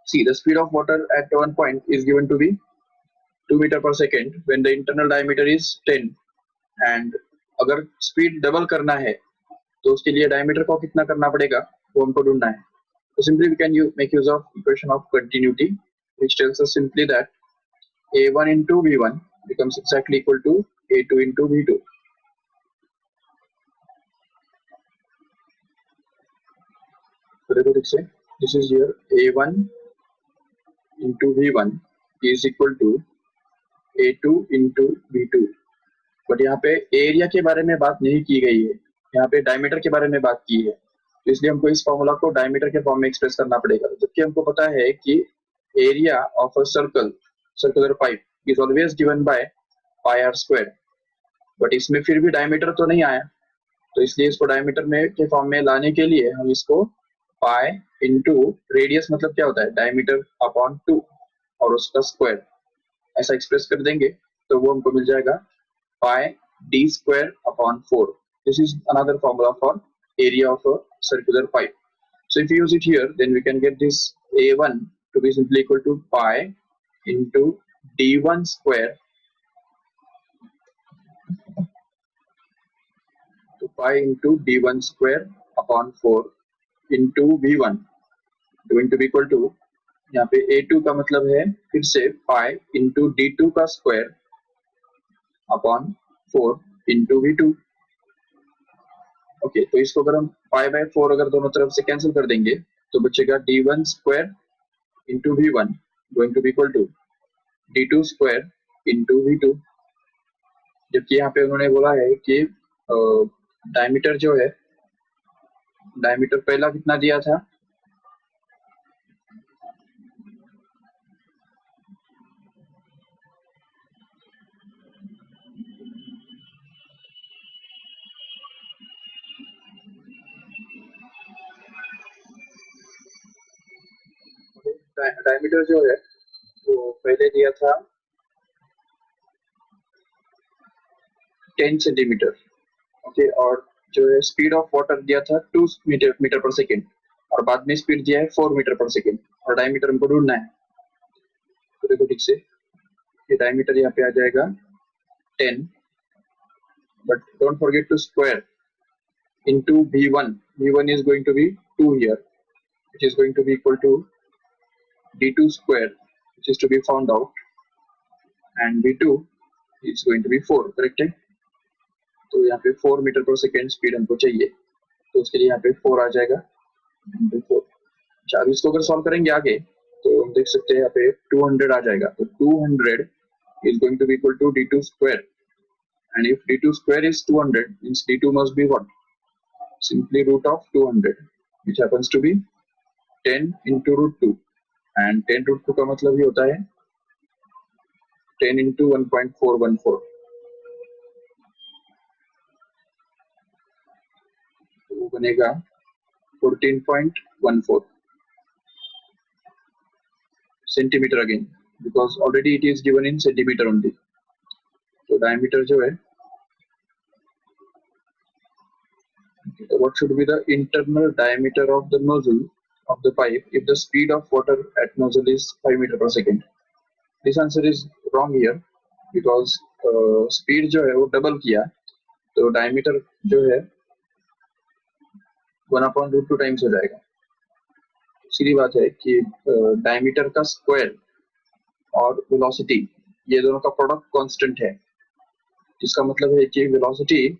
See, the speed of water at one point is given to be 2 meter per second when the internal diameter is 10, and अगर speed double करना है तो उसके लिए diameter को कितना करना पड़ेगा वो हमको ढूंढना है. So simply we can make use of equation of continuity, which tells us simply that A1 into V1 becomes exactly equal to A2 into V2. So this is here A1 into V1 is equal to A2 into V2. But यहाँ पे area के बारे में बात नहीं की गई है, यहाँ पे डायमीटर के बारे में बात की है. तो इसलिए हमको इस फॉर्मूला को डायमीटर के फॉर्म में एक्सप्रेस करना पड़ेगा. जबकि हमको पता है कि area of a circular pipe is always given by pi r square. But इसमें फिर भी डायमीटर तो नहीं आया, तो इसलिए इसको डायमीटर में के फॉर्म में लाने के लिए हम इसको पाई इंटू रेडियस मतलब क्या होता है डायमीटर अपॉन 2 और उसका स्क्वायर ऐसा एक्सप्रेस कर देंगे तो वो हमको मिल जाएगा pi d square upon 4. This is another formula for area of a circular pipe. So if you use it here, then we can get this A1 to be simply equal to pi into d1 square, to pi into d1 square upon 4 into V1 going to be equal to, यहाँ पे A2 का मतलब है फिर से pi into d2 का square upon 4 into V2. Okay, तो इसको अगर हम पाई बाय 4 अगर दोनों तरफ से कैंसिल कर देंगे तो बचेगा d1 square into V1 going to be equal to d2 square into V2. जबकि यहाँ पे उन्होंने बोला है कि डायमीटर जो है, डायमीटर पहला कितना दिया था, डायमीटर जो है वो पहले दिया था 10 सेंटीमीटर. ओके, और जो है स्पीड ऑफ वाटर दिया था 2 मीटर पर सेकेंड और बाद में स्पीड दिया है 4 मीटर पर सेकेंड और डायमीटर हमको ढूंढना है. तो देखो ठीक से, ये डायमीटर यहाँ पे आ जाएगा 10, but don't forget to square into V1. V1 is going to be 2 here, which is going to be equal to d2 square, which is to be found out, and V2 is going to be 4. Correct है. तो यहाँ पे 4 metre पर second speed हमको चाहिए, तो उसके लिए यहाँ पे 4 आ जाएगा. 4. अच्छा, अब इसको अगर सॉल्व करेंगे आगे तो हम देख सकते हैं यहाँ पे 200 आ जाएगा. तो 200 is going to be equal to d2 square, and if d2 square is 200 means d2 must be what? Simply root of 200, which happens to be 10 into root 2, and 10 root 2 का मतलब ही होता है 10 into 1.414. तो वो बनेगा 14.14 centimetre again, because already it is given in centimeter only. तो diameter जो है, what should be the internal diameter of the nozzle of the pipe if the speed of water at nozzle is 5 meter per second? This answer is wrong here because speed जो है वो double किया, तो diameter जो है 1/√2 times हो जाएगा. सीधी बात है कि डायमीटर का स्क्वायर और वेलोसिटी ये दोनों का प्रोडक्ट कांस्टेंट है, इसका मतलब है कि velocity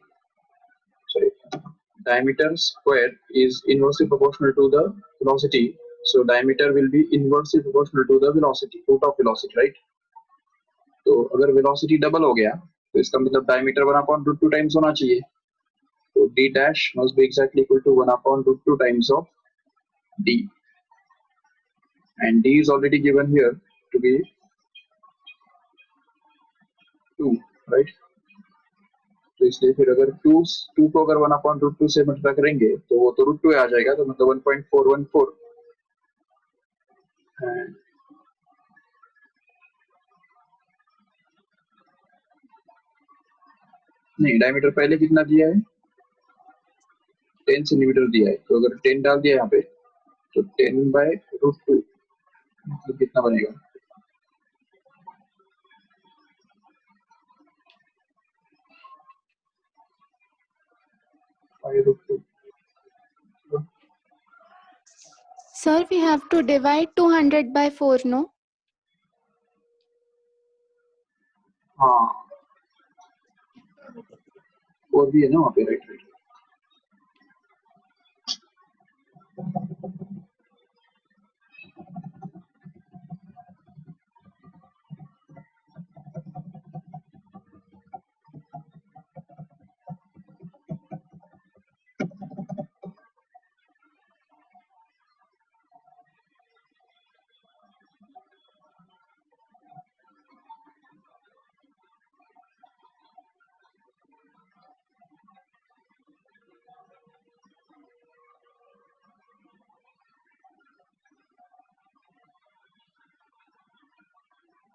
diameter square is inversely proportional to the velocity, so diameter will be inversely proportional to the velocity, root of velocity, right? तो अगर velocity डबल हो गया तो इसका मतलब डायमीटर 1/√2 टाइम्स होना चाहिए. तो d dash must be exactly equal to 1/√2 times of d, and d is already given here to be 2, right? तो इसलिए फिर अगर 2 को अगर 1/√2 से मल्टीप्लाई करेंगे तो वो तो √2 आ जाएगा, तो मतलब 1.414. नहीं, डायमीटर पहले कितना दिया है, 10 सेंटीमीटर दिया है, तो अगर 10 डाल दिया यहाँ पे तो 10/√2 मतलब कितना बनेगा, 5√2. Sir, we have to divide 200 by 4, no? हाँ, और भी है ना वहाँ पे, right right.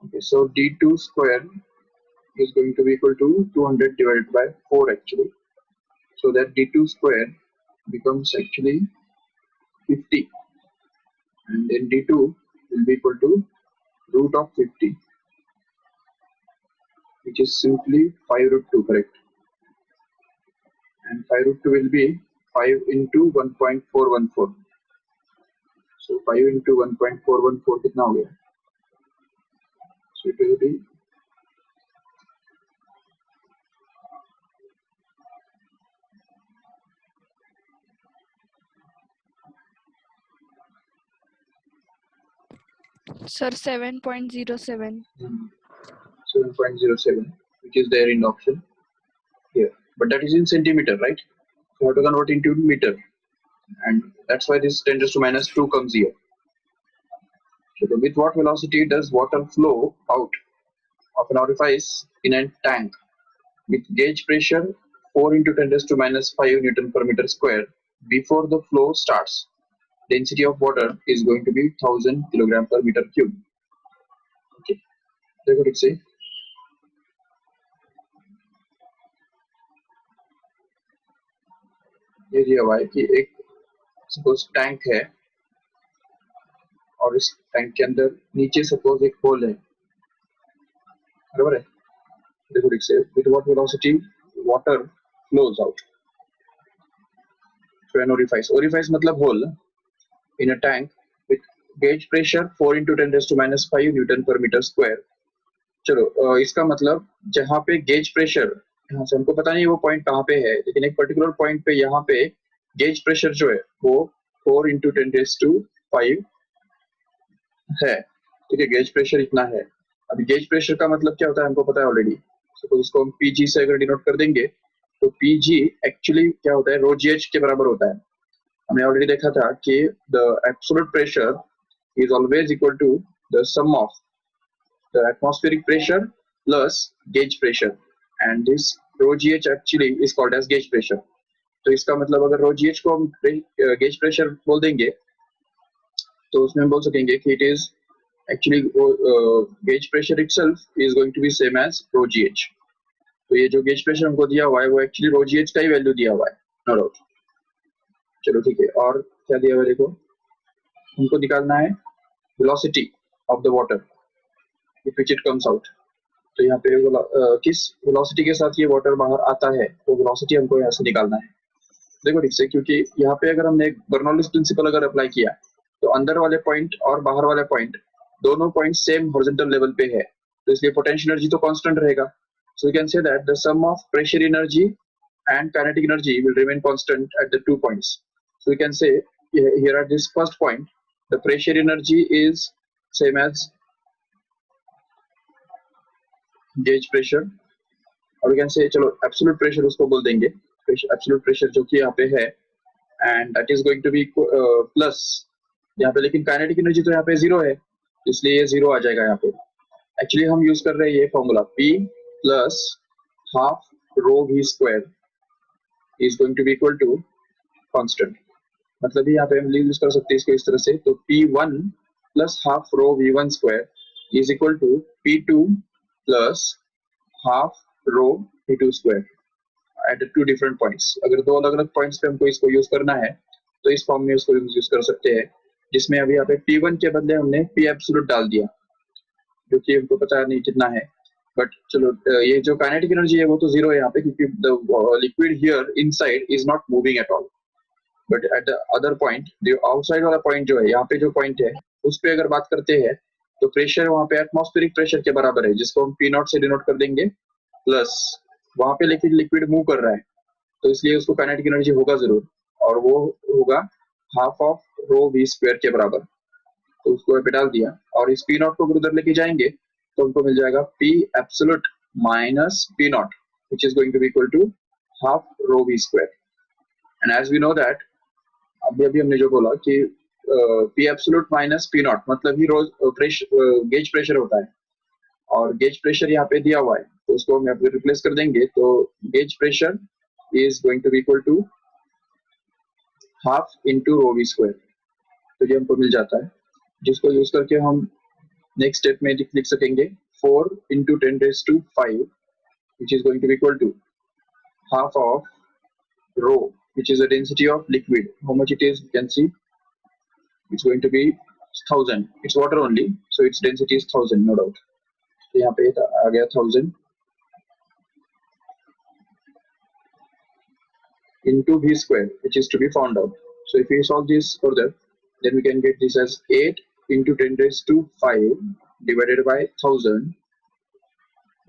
Okay, so d2 square is going to be equal to 200 divided by 4 actually. So that d2 square becomes actually 50, and then d2 will be equal to root of 50, which is simply 5 root 2, correct? And 5 root 2 will be 5 into 1.414. So 5 into 1.414 कितना हो गया? So it will be Sir, 7.07. 7.07, which is there in the option here, but that is in centimeter, right? So we have to convert into meter, and that's why this 10 raised to minus 2 comes here. So with what velocity does water flow out of an orifice in a tank with gauge pressure 4 into 10 raised to minus 5 Newton per meter square before the flow starts? Density of water is going to be 1000 kilogram per meter cube. Okay, देखो ठीक से ये दिया हुआ है कि एक suppose tank है और इस टैंक के अंदर नीचे सपोज एक होल है, बराबर है? देखो ठीक से with what velocity water flows out through an orifice. Orifice मतलब hole in a tank with gauge pressure 4 into 10 raised to minus 5 Newton per meter square. चलो इसका मतलब जहाँ पे गेज प्रेशर, यहाँ से हमको पता नहीं वो पॉइंट कहाँ पे है, लेकिन एक पर्टिकुलर पॉइंट पे यहाँ पे गेज प्रेशर जो है वो 4 into 10 raised to 5 है, ठीक है? गेज प्रेशर इतना है। अभी गेज प्रेशर का मतलब क्या होता है हमको पता है ऑलरेडी। सपोज इसको हम पीजी से अगर डिनोट कर देंगे तो पीजी एक्चुअली क्या होता है, रो जीएच के बराबर होता है। हमने ऑलरेडी देखा था कि the absolute pressure is always equal to the sum of the atmospheric pressure plus gauge pressure, and this rho gh actually is called as gauge pressure. तो इसका मतलब अगर rho gh को हम gauge pressure बोल देंगे तो उसमें हम बोल सकेंगे कि it is actually gauge pressure itself is going to be same as rho gh. तो ये जो gauge pressure हमको दिया हुआ है वो actually rho gh का ही वैल्यू दिया हुआ है, no doubt. चलो ठीक है, और क्या दिया हुआ है देखो, हमको निकालना है velocity of the water with which it comes out. तो यहाँ पे किस वेलोसिटी के साथ ये वाटर बाहर आता है तो वेलोसिटी हमको यहाँ से निकालना है। देखो ठीक से, क्योंकि यहाँ पे अगर हमने बर्नौलीज प्रिंसिपल अगर अप्लाई किया तो अंदर वाले पॉइंट और बाहर वाले पॉइंट दोनों पॉइंट सेम हॉरिजॉन्टल लेवल पे है, तो इसलिए पोटेंशियल एनर्जी तो कांस्टेंट रहेगा। So you can say that the sum of pressure energy and kinetic energy will remain constant at the 2 points. So we can say here at this first point the pressure energy is same as gauge pressure, और we can say चलो absolute pressure उसको बोल देंगे, absolute pressure जो कि यहाँ पे है, and that is going to be plus यहाँ पे, लेकिन काइनेटिक एनर्जी तो यहाँ पे 0 है इसलिए ये 0 आ जाएगा यहाँ पे। एक्चुअली हम यूज कर रहे हैं ये formula P plus half rho V square is going to be equal to constant. मतलब यहाँ पे हम यूज कर सकते हैं इसको इस तरह से, तो P1 plus half rho V1 square is equal to P2 plus half rho V2 square at the 2 different points. अगर दो अलग अलग पॉइंट्स पे हमको इसको यूज करना है तो इस फॉर्म में इसको यूज कर सकते हैं, जिसमें अभी यहाँ पे P1 के बदले हमने P एब्सोल्यूट डाल दिया जो कि हमको पता नहीं कितना है, बट चलो ये जो काइनेटिक एनर्जी है वो तो 0 है यहाँ पे, क्योंकि the liquid here inside is not moving at all. But at the other point, जो आउटसाइड वाला पॉइंट जो है, यहाँ पे जो पॉइंट है उस पे अगर बात करते हैं तो प्रेशर वहाँ पे एटमॉस्फेरिक प्रेशर के बराबर है, जिसको हम P नॉट से डिनोट कर देंगे, प्लस वहाँ पे लेकिन लिक्विड मूव कर रहा है तो इसलिए उसको काइनेटिक एनर्जी होगा जरूर, और वो होगा half of rho we square के बराबर। तो उसको यहाँ पे डाल दिया, और इस P नॉट को अगर उधर लेके जाएंगे तो हमको मिल जाएगा P absolute minus P not, which is going to be equal to half rho v square. And as we know that, अभी हमने जो बोला कि P absolute minus P not मतलब ही गेज प्रेशर होता है, और गेज प्रेशर यहाँ पे दिया हुआ है तो उसको हम यहाँ पे रिप्लेस कर देंगे, तो gauge pressure is going to be equal to half into rho we square. तो ये हमको मिल जाता है, जिसको यूज करके हम नेक्स्ट स्टेप में लिख सकेंगे 4 into 10 raised to 5, which is going to be equal to half of rho, which is the density of liquid. How much it is, you can see it's going to be 1000. It's water only, so its density is 1000, no doubt. तो यहाँ पे आ गया 1000 into v square, which is to be found out. So if we solve this further, then we can get this as 8 into 10 raised to 5 divided by 1000,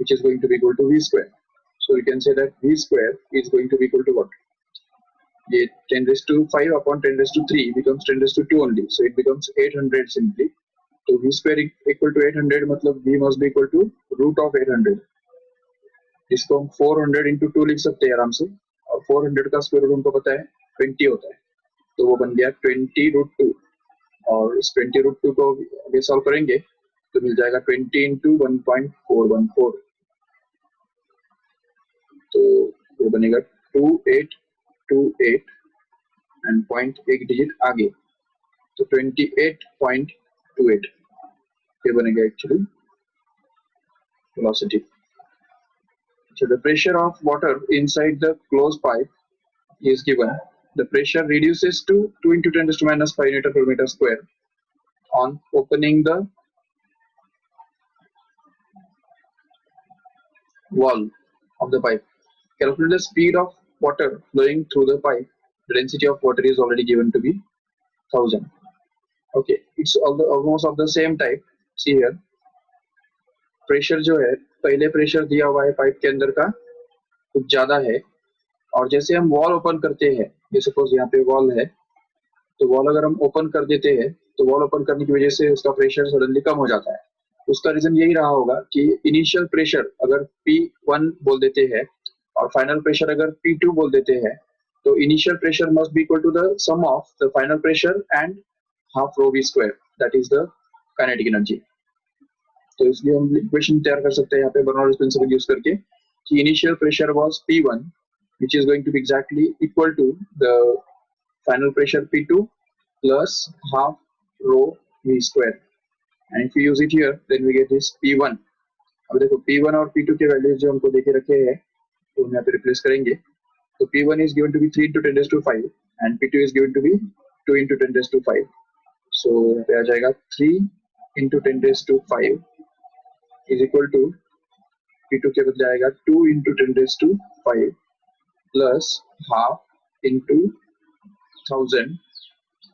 which is going to be equal to v square. So we can say that v square is going to be equal to what? 10 raised to 5 upon 10 raised to 3 becomes 10 raised to 2 only. So it becomes 800 simply. So v square equal to 800 मतलब v must be equal to root of 800. इसको हम 400 into 2 लिख सकते हैं आराम से, और 400 का स्क्वायर रूट हमको पता है 20 होता है, तो वो बन गया 20 रूट 2, और इस 20 रूट 2 को आगे सॉल्व करेंगे तो मिल जाएगा 20 into 1.414, तो वो बनेगा 2828 एंड पॉइंट एक डिजिट आगे, तो 28.28 ये बनेगा actually velocity. So the pressure of water inside the closed pipe is given. The pressure reduces to 2 into 10 raised to minus 5 Newton per meter square on opening the wall of the pipe. Calculate the speed of water flowing through the pipe. The density of water is already given to be 1000. Okay, it's almost of the same type. See here, pressure जो है, पहले pressure दिया हुआ है pipe के अंदर का कुछ ज्यादा है, और जैसे हम वॉल ओपन करते हैं, ये सपोज यहाँ पे वॉल है, तो वॉल अगर हम ओपन कर देते हैं तो वॉल ओपन करने की वजह से उसका प्रेशर सडनली कम हो जाता है। उसका रीजन यही रहा होगा कि इनिशियल प्रेशर अगर P1 बोल देते हैं और फाइनल प्रेशर अगर P2 बोल देते हैं, तो initial pressure must be equal to the sum of the final pressure and half rho we square, that is the kinetic energy. तो इसलिए हम इक्वेशन तैयार कर सकते हैं यहाँ पे बर्नौलीज प्रिंसिपल यूज करके कि initial pressure was P1, which is going to be exactly equal to the final pressure P2 plus half rho v square, and if we use it here then we get this P1. अब देखो P1 और P2 के values जो हमको देके रखे हैं तो हम यहाँ पे रिप्लेस करेंगे, तो P1 is given to be 3 into 10 raised to 5 and P2 is given to be 2 into 10 raised to 5. So यहाँ पे आ जाएगा 3 into 10 raised to 5 is equal to P2 के बदले आएगा 2 into 10 raised to 5 plus half into 1000,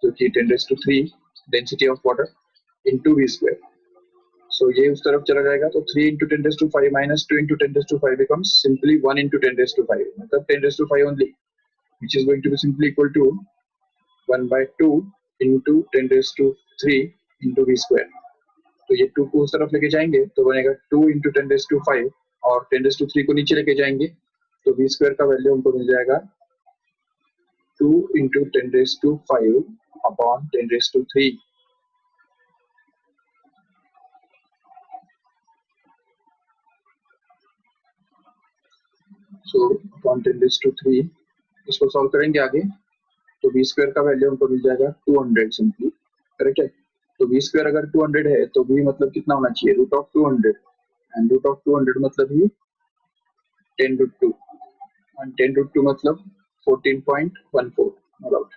जो कि 10 raised to 3 density of water into v square. So ये उस तरफ चला जाएगा, तो 3 into 10 raised to 5 minus 2 into 10 raised to 5 becomes simply 1 into 10 raised to 5, मतलब 10 raised to 5 only, which is going to be simply equal to 1 by 2 into 10 raised to 3 into v square. तो ये 2 को उस तरफ लेके जाएंगे तो बनेगा 2 into 10 raised to 5, और 10 raised to 3 को नीचे लेके जाएंगे तो v स्क्वायर का वैल्यू हमको मिल जाएगा 2 into 10 raised to 5 upon 10 raised to 3. So upon 10 raised to 3 इसको सॉल्व करेंगे आगे, तो v स्क्वायर का वैल्यू हमको मिल जाएगा 200 सिंपली, करेक्ट है। तो v स्क्वायर अगर 200 है तो v मतलब कितना होना चाहिए, root of 200, and root of 200 मतलब ही 10 रूट 2, एंड 10 रूट 2 मतलब 14.14, नो डाउट।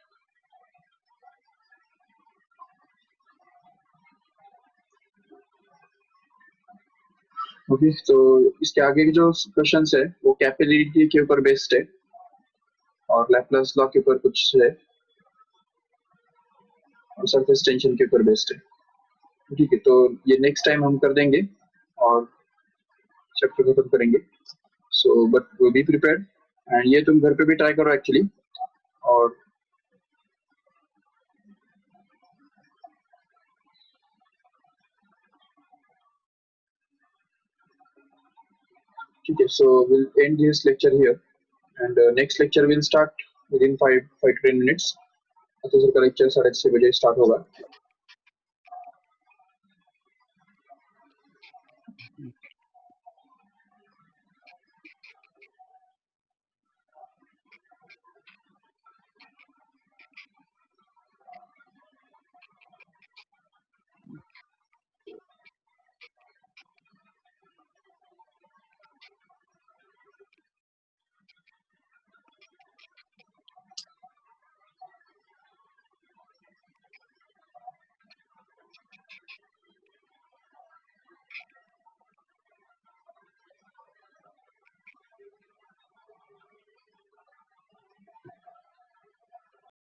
ओके, तो इसके आगे के जो क्वेश्चंस है वो कैपिलरिटी के ऊपर बेस्ड है और लैप्लास लॉ के ऊपर कुछ है, और सरफेस टेंशन के ऊपर बेस्ड है। ठीक है, तो ये नेक्स्ट टाइम हम कर देंगे और चैप्टर खत्म करेंगे। So but be prepared, and ये तुम घर पे भी ट्राई करो एक्चुअली। और ठीक है, so we'll end this lecture here, and next lecture will start within 5 to 10 minutes। तो सर का लेक्चर 6:30 बजे स्टार्ट होगा।